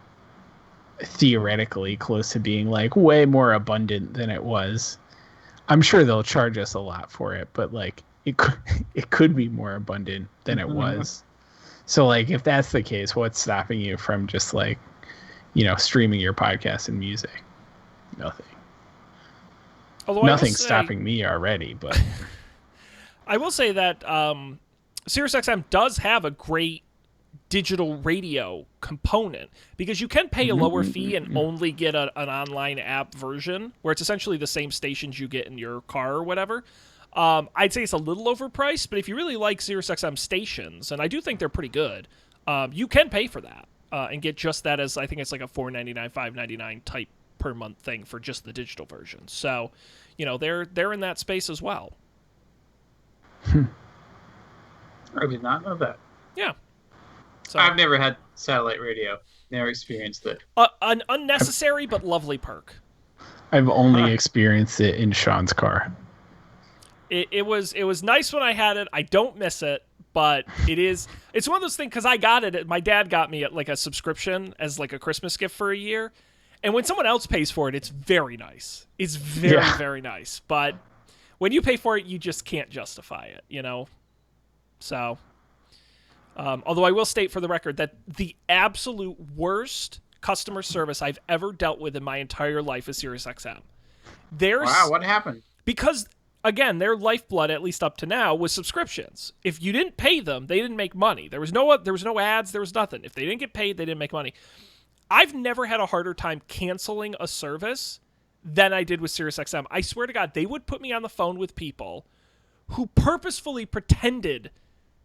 theoretically close to being like way more abundant than it was. I'm sure they'll charge us a lot for it, but like it could be more abundant than it was. So like if that's the case, what's stopping you from just like streaming your podcast and music? Nothing. Nothing's stopping me already, but I will say that SiriusXM does have a great digital radio component because you can pay a lower fee and only get an online app version where it's essentially the same stations you get in your car or whatever. I'd say it's a little overpriced, but if you really like SiriusXM stations, and I do think they're pretty good, you can pay for that and get just that as I think it's like a $4.99, $5.99 type per month thing for just the digital version. So, they're in that space as well. I did not know that. Yeah. So, I've never had satellite radio. Never experienced it. An unnecessary but lovely perk. I've only experienced it in Sean's car. It was nice when I had it. I don't miss it, but it's one of those things because I got it. My dad got me like a subscription as like a Christmas gift for a year, and when someone else pays for it, it's very nice. It's very very nice. But when you pay for it, you just can't justify it. So. Although I will state for the record that the absolute worst customer service I've ever dealt with in my entire life is SiriusXM. Wow, what happened? Because, again, their lifeblood, at least up to now, was subscriptions. If you didn't pay them, they didn't make money. There was no ads, there was nothing. If they didn't get paid, they didn't make money. I've never had a harder time canceling a service than I did with SiriusXM. I swear to God, they would put me on the phone with people who purposefully pretended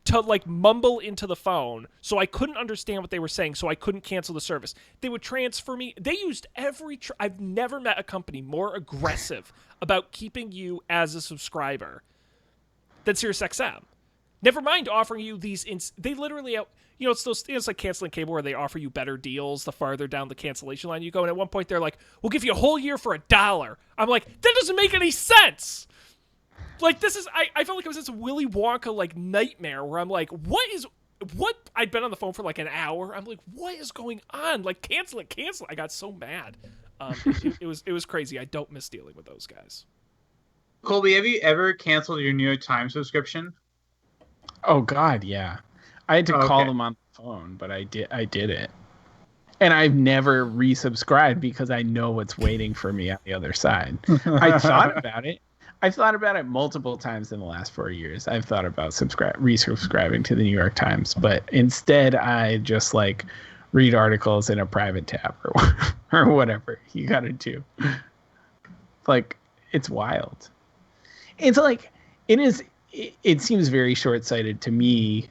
to like mumble into the phone so I couldn't understand what they were saying, so I couldn't cancel the service. They would transfer me. They used I've never met a company more aggressive about keeping you as a subscriber than SiriusXM. Never mind offering you these. They literally, it's like canceling cable where they offer you better deals the farther down the cancellation line you go. And at one point they're like, "We'll give you a whole year for $1." I'm like, that doesn't make any sense. Like, this is, I felt like it was this Willy Wonka, like, nightmare where I'm like, what? I'd been on the phone for, like, an hour. I'm like, what is going on? Like, cancel it. I got so mad. It was crazy. I don't miss dealing with those guys. Colby, have you ever canceled your New York Times subscription? Oh, God, yeah. I had to call them on the phone, but I did it. And I've never resubscribed because I know what's waiting for me on the other side. I thought about it. I've thought about it multiple times in the last 4 years. I've thought about resubscribing to the New York Times, but instead I just like read articles in a private tab or whatever you got to do. Like, it's wild. It's like, it seems very short-sighted to me,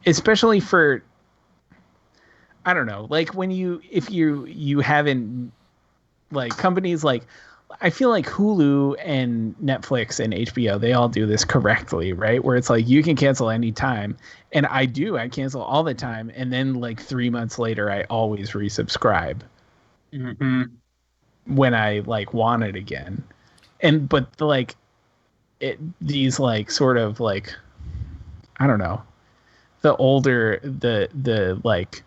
especially for, I don't know, like if you haven't, like companies like I feel like Hulu and Netflix and HBO, they all do this correctly, right? Where it's like you can cancel anytime. And I do. I cancel all the time. And then like 3 months later, I always resubscribe Mm-hmm. when I like want it again. But these like sort of like, I don't know, the like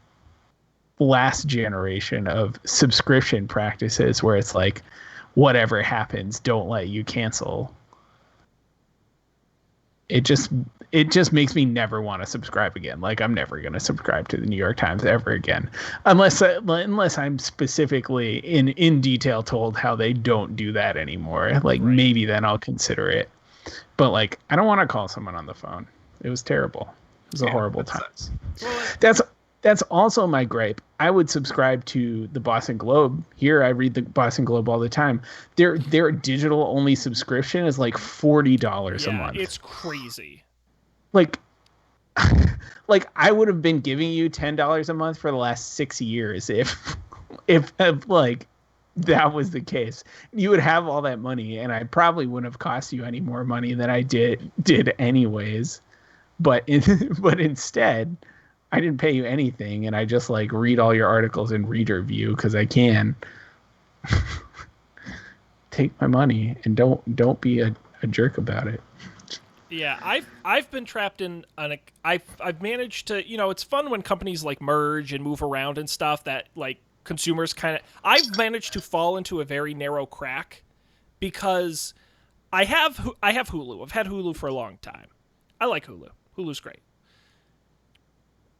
last generation of subscription practices where it's like, whatever happens, don't let you cancel. It just makes me never want to subscribe again. Like I'm never going to subscribe to the New York Times ever again, unless I'm specifically in detail told how they don't do that anymore. Like Right. maybe then I'll consider it. But like I don't want to call someone on the phone. It was terrible. It was a horrible time. Well, That's also my gripe. I would subscribe to the Boston Globe. Here, I read the Boston Globe all the time. Their digital only subscription is like $40 a month. It's crazy. Like, like I would have been giving you $10 a month for the last 6 years if like that was the case. You would have all that money, and I probably wouldn't have cost you any more money than I did anyways. But instead, I didn't pay you anything, and I just like read all your articles and reader view because I can. Take my money and don't be a jerk about it. Yeah, I've been trapped in I've managed to, it's fun when companies like merge and move around and stuff that like consumers kind of I've managed to fall into a very narrow crack because I have Hulu. I've had Hulu for a long time. I like Hulu. Hulu's great.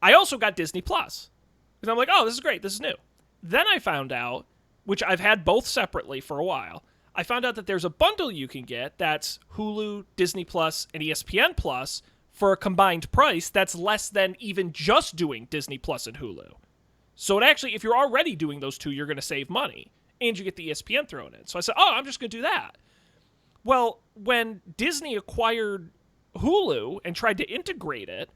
I also got Disney Plus. Because I'm like, oh, this is great. This is new. Then I found out, which I've had both separately for a while, I found out that there's a bundle you can get that's Hulu, Disney Plus, and ESPN Plus for a combined price that's less than even just doing Disney Plus and Hulu. So it actually, if you're already doing those two, you're going to save money. And you get the ESPN thrown in. So I said, oh, I'm just going to do that. Well, when Disney acquired Hulu and tried to integrate it,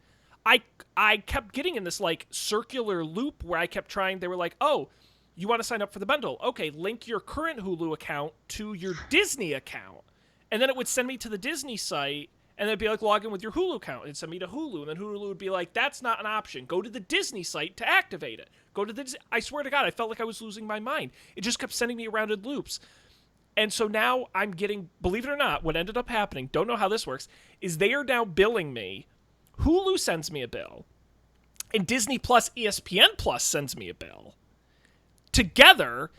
I kept getting in this like circular loop where I kept trying. They were like, oh, you want to sign up for the bundle? Okay, link your current Hulu account to your Disney account. And then it would send me to the Disney site, and then it'd be like, log in with your Hulu account. It'd send me to Hulu, and then Hulu would be like, that's not an option. Go to the Disney site to activate it. Go to the I swear to God, I felt like I was losing my mind. It just kept sending me around in loops. And so now I'm getting, believe it or not, what ended up happening, don't know how this works, is they are now billing me. Hulu sends me a bill, and Disney Plus ESPN Plus sends me a bill. Together,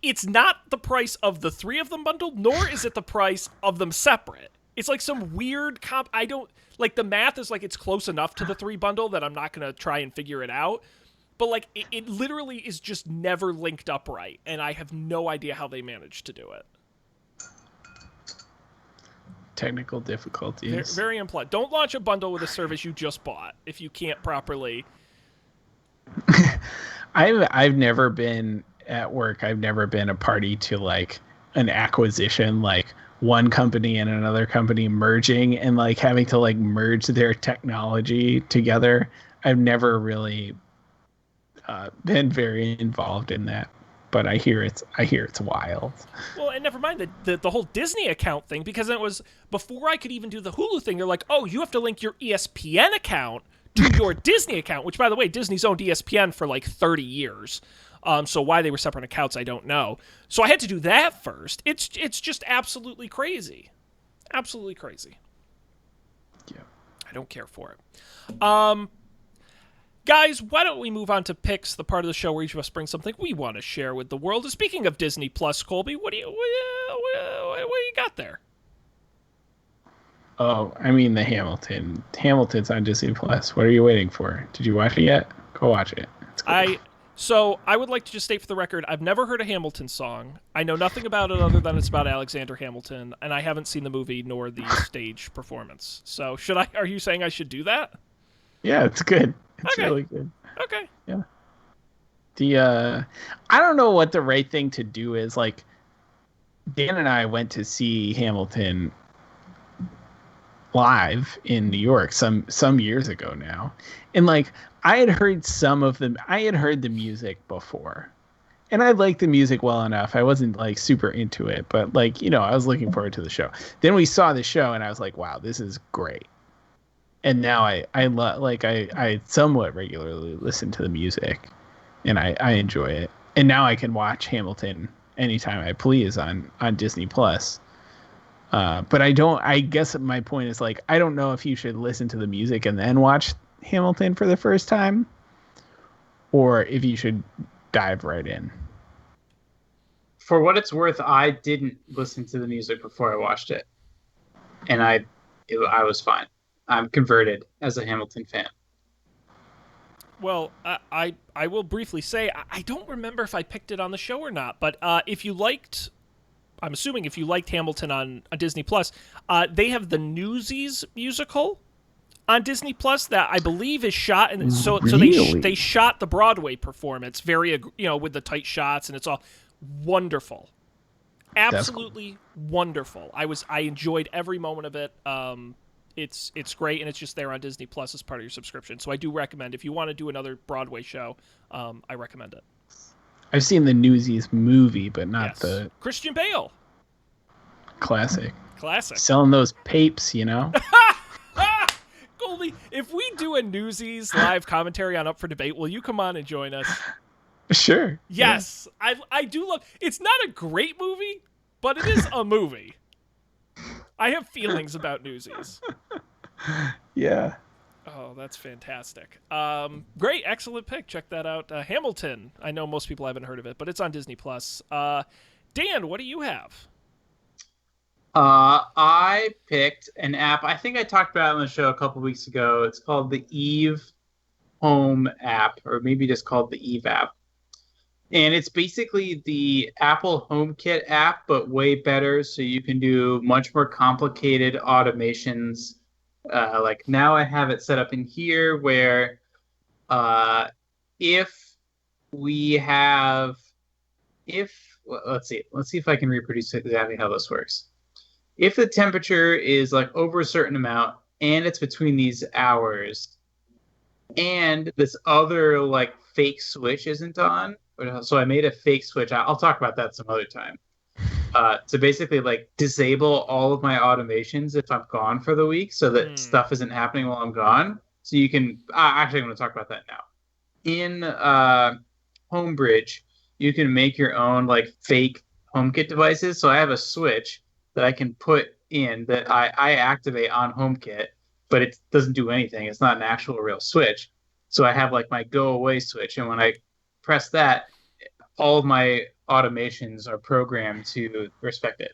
it's not the price of the three of them bundled, nor is it the price of them separate. It's like some weird I don't, like the math is like it's close enough to the three bundle that I'm not going to try and figure it out. But like it literally is just never linked up right, and I have no idea how they managed to do it. Technical difficulties. Very unpleasant. Don't launch a bundle with a service you just bought if you can't properly. I've never been at work. I've never been a party to like an acquisition, like one company and another company merging and like having to like merge their technology together. I've never really been very involved in that. But I hear it's wild. Well, and never mind the whole Disney account thing, because it was before I could even do the Hulu thing. They're like, oh, you have to link your ESPN account to your Disney account, which, by the way, Disney's owned ESPN for like 30 years. So why they were separate accounts, I don't know. So I had to do that first. It's just absolutely crazy. Absolutely crazy. Yeah. I don't care for it. Guys, why don't we move on to picks, the part of the show where each of us brings something we want to share with the world. And speaking of Disney Plus, Colby, what do you got there? Oh, I mean the Hamilton. Hamilton's on Disney Plus. What are you waiting for? Did you watch it yet? Go watch it. It's cool. So I would like to just state for the record, I've never heard a Hamilton song. I know nothing about it other than it's about Alexander Hamilton, and I haven't seen the movie nor the stage performance. So are you saying I should do that? Yeah, it's good. It's Okay. really good. Okay. Yeah. I don't know what the right thing to do is. Like, Dan and I went to see Hamilton live in New York some years ago now. And like I had heard the music before. And I liked the music well enough. I wasn't like super into it, but like, I was looking forward to the show. Then we saw the show and I was like, wow, this is great. And now I somewhat regularly listen to the music and I enjoy it. And now I can watch Hamilton anytime I please on Disney Plus. But I guess my point is like, I don't know if you should listen to the music and then watch Hamilton for the first time, or if you should dive right in. For what it's worth, I didn't listen to the music before I watched it, and I was fine. I'm converted as a Hamilton fan. Well, I will briefly say I don't remember if I picked it on the show or not, but if you liked, I'm assuming if you liked Hamilton on Disney Plus, they have the Newsies musical on Disney Plus that I believe is shot, and so they shot the Broadway performance very with the tight shots, and it's all wonderful, absolutely wonderful. I enjoyed every moment of it. It's great, and it's just there on Disney Plus as part of your subscription. So I do recommend, if you want to do another Broadway show, I recommend it. I've seen the Newsies movie, but not the Christian Bale. Classic. Selling those papes, Goldie, if we do a Newsies live commentary on Up for Debate, will you come on and join us? Sure. Yes. Yeah. I do love. It's not a great movie, but it is a movie. I have feelings about Newsies. Yeah. Oh, that's fantastic. Great, excellent pick. Check that out. Hamilton. I know most people haven't heard of it, but it's on Disney Plus. Dan, what do you have? I picked an app. I think I talked about it on the show a couple weeks ago. It's called the Eve Home app, or maybe just called the Eve app. And it's basically the Apple HomeKit app, but way better. So you can do much more complicated automations. Like now I have it set up in here where let's see if I can reproduce exactly how this works. If the temperature is like over a certain amount and it's between these hours and this other like fake switch isn't on, so I made a fake switch. I'll talk about that some other time. To basically like disable all of my automations if I'm gone for the week, so that stuff isn't happening while I'm gone. So you can actually, I'm going to talk about that now. In Homebridge, you can make your own like fake HomeKit devices. So I have a switch that I can put in that I activate on HomeKit, but it doesn't do anything. It's not an actual real switch. So I have like my go away switch, and when I press that, all of my automations are programmed to respect it.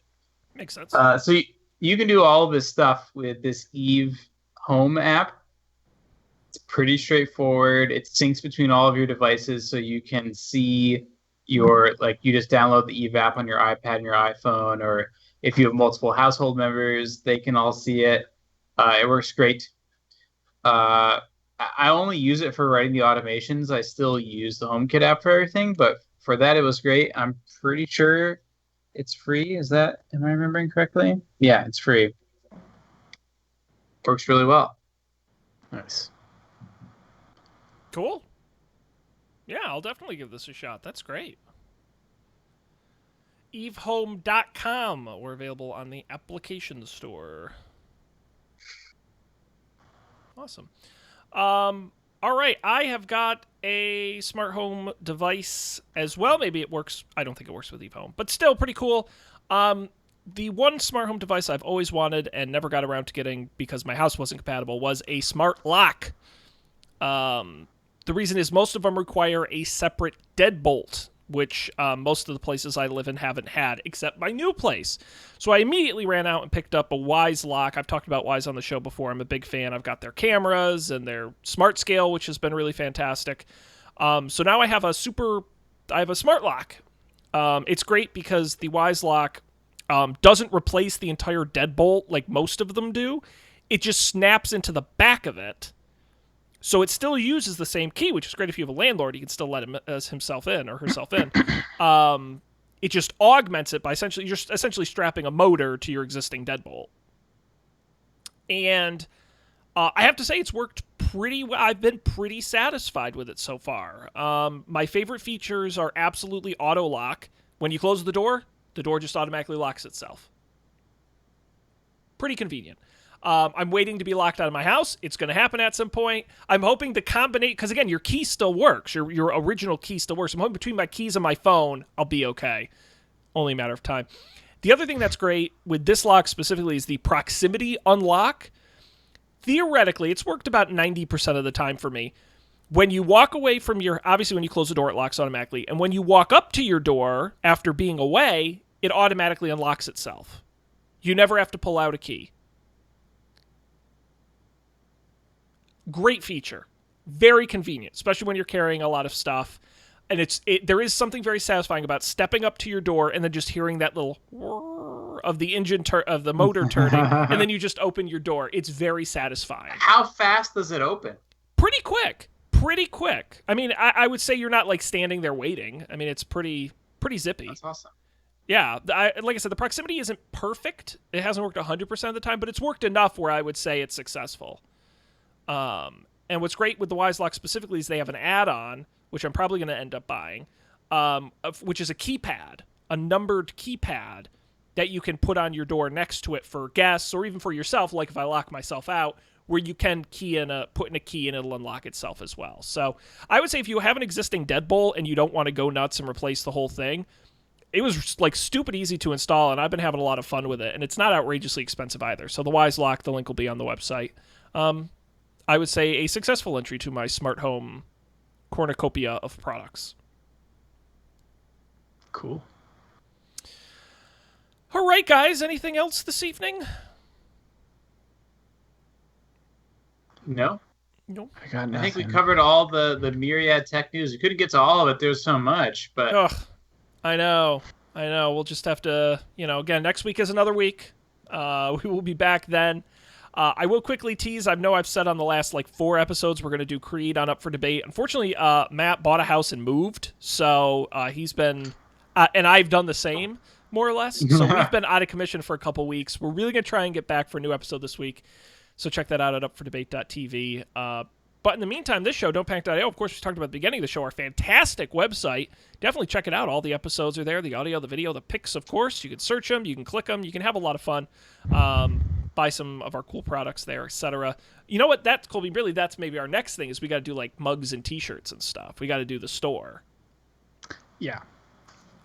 Makes sense. So you can do all of this stuff with this Eve Home app. It's pretty straightforward. It syncs between all of your devices, so you can see you just download the Eve app on your iPad and your iPhone, or if you have multiple household members, they can all see it. It works great. I only use it for writing the automations. I still use the HomeKit app for everything, but for that, it was great. I'm pretty sure it's free. Am I remembering correctly? Yeah, it's free. Works really well. Nice. Cool. Yeah, I'll definitely give this a shot. That's great. evehome.com. We're available on the application store. Awesome. All right, I have got a smart home device as well. Maybe it works. I don't think it works with Eve Home, but still pretty cool. The one smart home device I've always wanted and never got around to getting because my house wasn't compatible was a smart lock. The reason is most of them require a separate deadbolt, which most of the places I live in haven't had, except my new place. So I immediately ran out and picked up a Wyze lock. I've talked about Wyze on the show before. I'm a big fan. I've got their cameras and their smart scale, which has been really fantastic. So now I have a smart lock. It's great because the Wyze lock doesn't replace the entire deadbolt like most of them do. It just snaps into the back of it. So it still uses the same key, which is great if you have a landlord. He can still let himself in or herself in. It just augments it by essentially strapping a motor to your existing deadbolt. And I have to say it's worked I've been pretty satisfied with it so far. My favorite features are absolutely auto lock. When you close the door just automatically locks itself. Pretty convenient. I'm waiting to be locked out of my house. It's going to happen at some point. I'm hoping to combine, because again, your key still works. Your original key still works. I'm hoping between my keys and my phone, I'll be okay. Only a matter of time. The other thing that's great with this lock specifically is the proximity unlock. Theoretically, it's worked about 90% of the time for me. When you walk away from obviously when you close the door, it locks automatically. And when you walk up to your door after being away, it automatically unlocks itself. You never have to pull out a key. Great feature. Very convenient, especially when you're carrying a lot of stuff. And there is something very satisfying about stepping up to your door and then just hearing that little whirr of the engine of the motor turning, and then you just open your door. It's very satisfying. How fast does it open? Pretty quick. I mean, I would say you're not like standing there waiting. I mean, it's pretty zippy. That's awesome. Yeah, like I said, the proximity isn't perfect. It hasn't worked 100% of the time, but it's worked enough where I would say it's successful. And what's great with the Wyze Lock specifically is they have an add-on, which I'm probably going to end up buying, which is a keypad, a numbered keypad that you can put on your door next to it for guests or even for yourself, like if I lock myself out, where you can put in a key and it'll unlock itself as well. So I would say if you have an existing deadbolt and you don't want to go nuts and replace the whole thing, it was like stupid easy to install, and I've been having a lot of fun with it, and it's not outrageously expensive either. So the Wyze Lock, the link will be on the website. I would say a successful entry to my smart home cornucopia of products. Cool. All right, guys. Anything else this evening? No. Nope. I got nothing. I think we covered all the myriad tech news. We couldn't get to all of it. There's so much, but Ugh, I know. We'll just have to, again, next week is another week. We will be back then. I will quickly tease. I know I've said on the last 4 episodes we're going to do Creed on Up for Debate. Unfortunately, Matt bought a house and moved, so he's been, and I've done the same, more or less. So we've been out of commission for a couple weeks. We're really going to try and get back for a new episode this week. So check that out at upfordebate.tv. But in the meantime, this show, don'tpanic.io, of course, we talked about at the beginning of the show, our fantastic website. Definitely check it out. All the episodes are there, the audio, the video, the pics, of course. You can search them, you can click them, you can have a lot of fun. Buy some of our cool products there, etc. You know what? That's Colby. Really, that's maybe our next thing is we got to do mugs and T-shirts and stuff. We got to do the store. Yeah,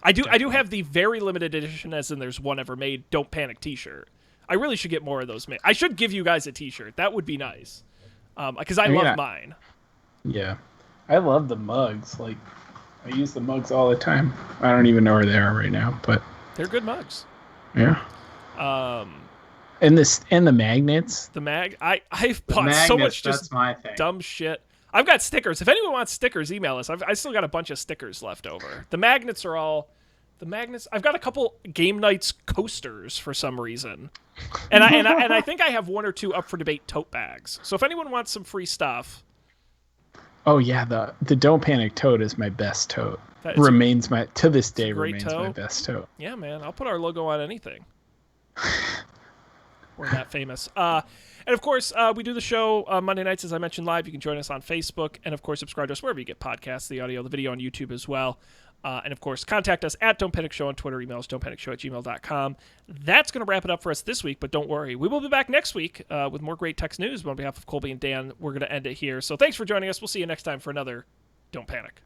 I do have the very limited edition, as in there's one ever made. Don't Panic T-shirt. I really should get more of those made. I should give you guys a T-shirt. That would be nice, because I love mine. Yeah, I love the mugs. I use the mugs all the time. I don't even know where they are right now, but they're good mugs. Yeah. And the magnets. I've bought so much just my thing. Dumb shit. I've got stickers. If anyone wants stickers, email us. I still got a bunch of stickers left over. The magnets are all the magnets. I've got a couple Game Nights coasters for some reason, and I think I have 1 or 2 Up for Debate tote bags. So if anyone wants some free stuff. Oh yeah, the Don't Panic tote is my best tote. To this day remains my best tote. Yeah, man, I'll put our logo on anything. We're that famous. And of course, we do the show Monday nights, as I mentioned, live. You can join us on Facebook. And of course, subscribe to us wherever you get podcasts, the audio, the video on YouTube as well. And of course, contact us at Don't Panic Show on Twitter. Email us don'tpanicshow@gmail.com. That's going to wrap it up for us this week, but don't worry. We will be back next week with more great text news. But on behalf of Colby and Dan, we're going to end it here. So thanks for joining us. We'll see you next time for another Don't Panic.